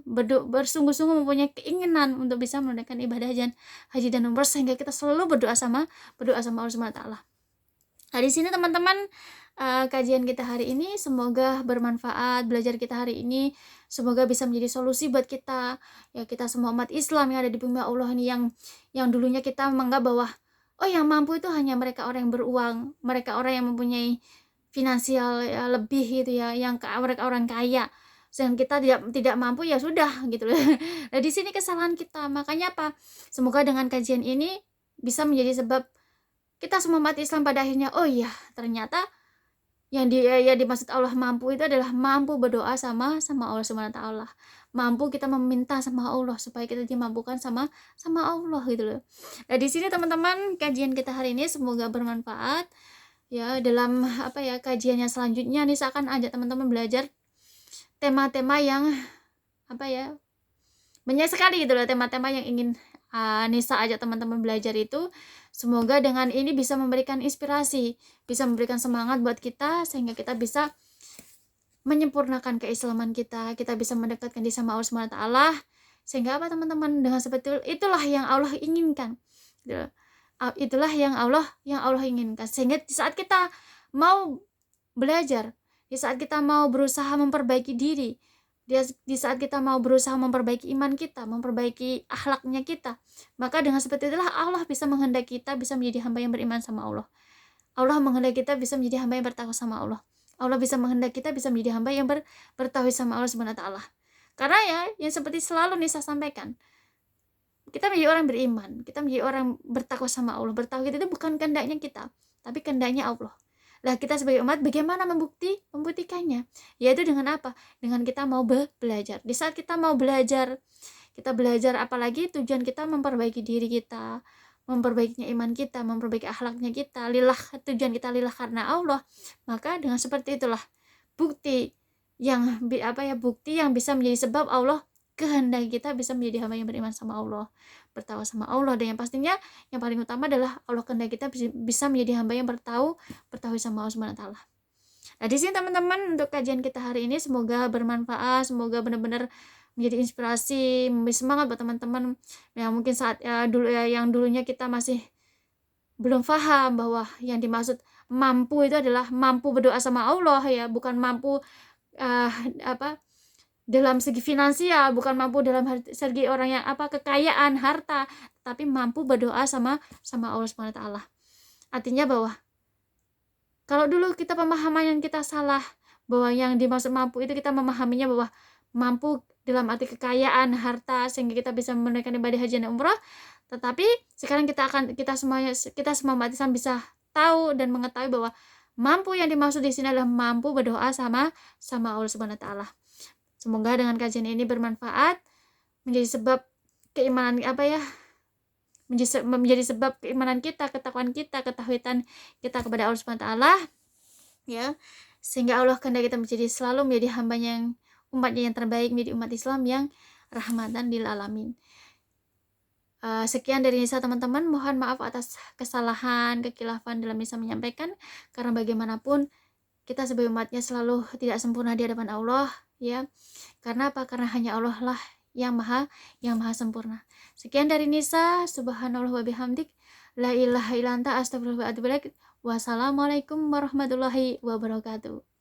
bersungguh-sungguh mempunyai keinginan untuk bisa menunaikan ibadah haji dan umroh, sehingga kita selalu berdoa sama Allah Subhanahu wa taala. Nah, di sini teman-teman, kajian kita hari ini semoga bermanfaat. Belajar kita hari ini semoga bisa menjadi solusi buat kita, ya, kita semua umat Islam yang ada di bumi Allah ini, yang dulunya kita menganggap bahwa oh, yang mampu itu hanya mereka orang yang beruang, mereka orang yang mempunyai finansial ya, lebih gitu ya, mereka orang kaya. Sedangkan kita tidak mampu, ya sudah gitu loh. Nah, di sini kesalahan kita. Makanya apa? Semoga dengan kajian ini bisa menjadi sebab kita semua umat Islam pada akhirnya, oh iya, ternyata yang dimaksud Allah mampu itu adalah mampu berdoa sama Allah Subhanahu wa taala. Mampu kita meminta sama Allah supaya kita dimampukan sama Allah gitu loh. Nah, di sini teman-teman, kajian kita hari ini semoga bermanfaat. Ya, dalam kajiannya selanjutnya nih, saya akan ajak teman-teman belajar tema-tema yang banyak sekali gitu loh, tema-tema yang ingin Nisa ajak teman-teman belajar itu. Semoga dengan ini bisa memberikan inspirasi, bisa memberikan semangat buat kita, sehingga kita bisa menyempurnakan keislaman kita bisa mendekatkan diri sama Allah Subhanahu wa taala, sehingga apa teman-teman, dengan seperti itulah yang Allah inginkan gitu. Itulah yang Allah inginkan, sehingga di saat kita mau belajar, di saat kita mau berusaha memperbaiki diri, di saat kita mau berusaha memperbaiki iman kita, memperbaiki akhlaknya kita, maka dengan seperti itulah Allah bisa menghendaki kita bisa menjadi hamba yang beriman sama Allah. Allah menghendaki kita bisa menjadi hamba yang bertakwa sama Allah. Allah bisa menghendaki kita bisa menjadi hamba yang bertauhid sama Allah Subhanahu wa taala. Karena ya, yang seperti selalu Nisa sampaikan, kita menjadi orang beriman, kita menjadi orang bertakwa sama Allah, bertauhid itu bukan kehendaknya kita, tapi kehendaknya Allah. Lah, kita sebagai umat bagaimana membuktikannya? Yaitu dengan apa? Dengan kita mau belajar. Di saat kita mau belajar, kita belajar, apalagi tujuan kita memperbaiki diri kita, memperbaikinya iman kita, memperbaiki akhlaknya kita, tujuan kita lillah karena Allah. Maka dengan seperti itulah bukti yang bisa menjadi sebab Allah kehendak kita bisa menjadi hamba yang beriman sama Allah, bertakwa sama Allah, dan yang pastinya yang paling utama adalah Allah kehendak kita bisa menjadi hamba yang bertauhid sama Allah Subhanahu wa taala. Nah, di sini teman-teman, untuk kajian kita hari ini semoga bermanfaat, semoga benar-benar menjadi inspirasi, memberi semangat buat teman-teman yang mungkin saat yang dulunya kita masih belum paham bahwa yang dimaksud mampu itu adalah mampu berdoa sama Allah, ya, bukan mampu dalam segi finansial, bukan mampu dalam segi orang yang kekayaan, harta, tapi mampu berdoa sama Allah Subhanahu wa taala. Artinya bahwa kalau dulu kita pemahaman yang kita salah, bahwa yang dimaksud mampu itu kita memahaminya bahwa mampu dalam arti kekayaan, harta, sehingga kita bisa menunaikan ibadah haji dan umrah. Tetapi sekarang kita semua umat Islam bisa tahu dan mengetahui bahwa mampu yang dimaksud di sini adalah mampu berdoa sama Allah Subhanahu wa taala. Semoga dengan kajian ini bermanfaat, menjadi sebab keimanan menjadi sebab keimanan kita, ketakwaan kita, ketauhidan kita kepada Allah Subhanahu wa taala, ya, sehingga Allah kehendak kita selalu menjadi umatnya yang terbaik, menjadi umat Islam yang rahmatan lil alamin. Sekian dari Nisa teman-teman, mohon maaf atas kesalahan, kekhilafan dalam Nisa menyampaikan, karena bagaimanapun kita sebagai umatnya selalu tidak sempurna di hadapan Allah, ya. Karena apa? Karena hanya Allah lah yang maha sempurna. Sekian dari Nisa, subhanallah wa bihamdik, la ilaha illa anta, astagfirullah wa atubu ilaik. Wassalamualaikum warahmatullahi wabarakatuh.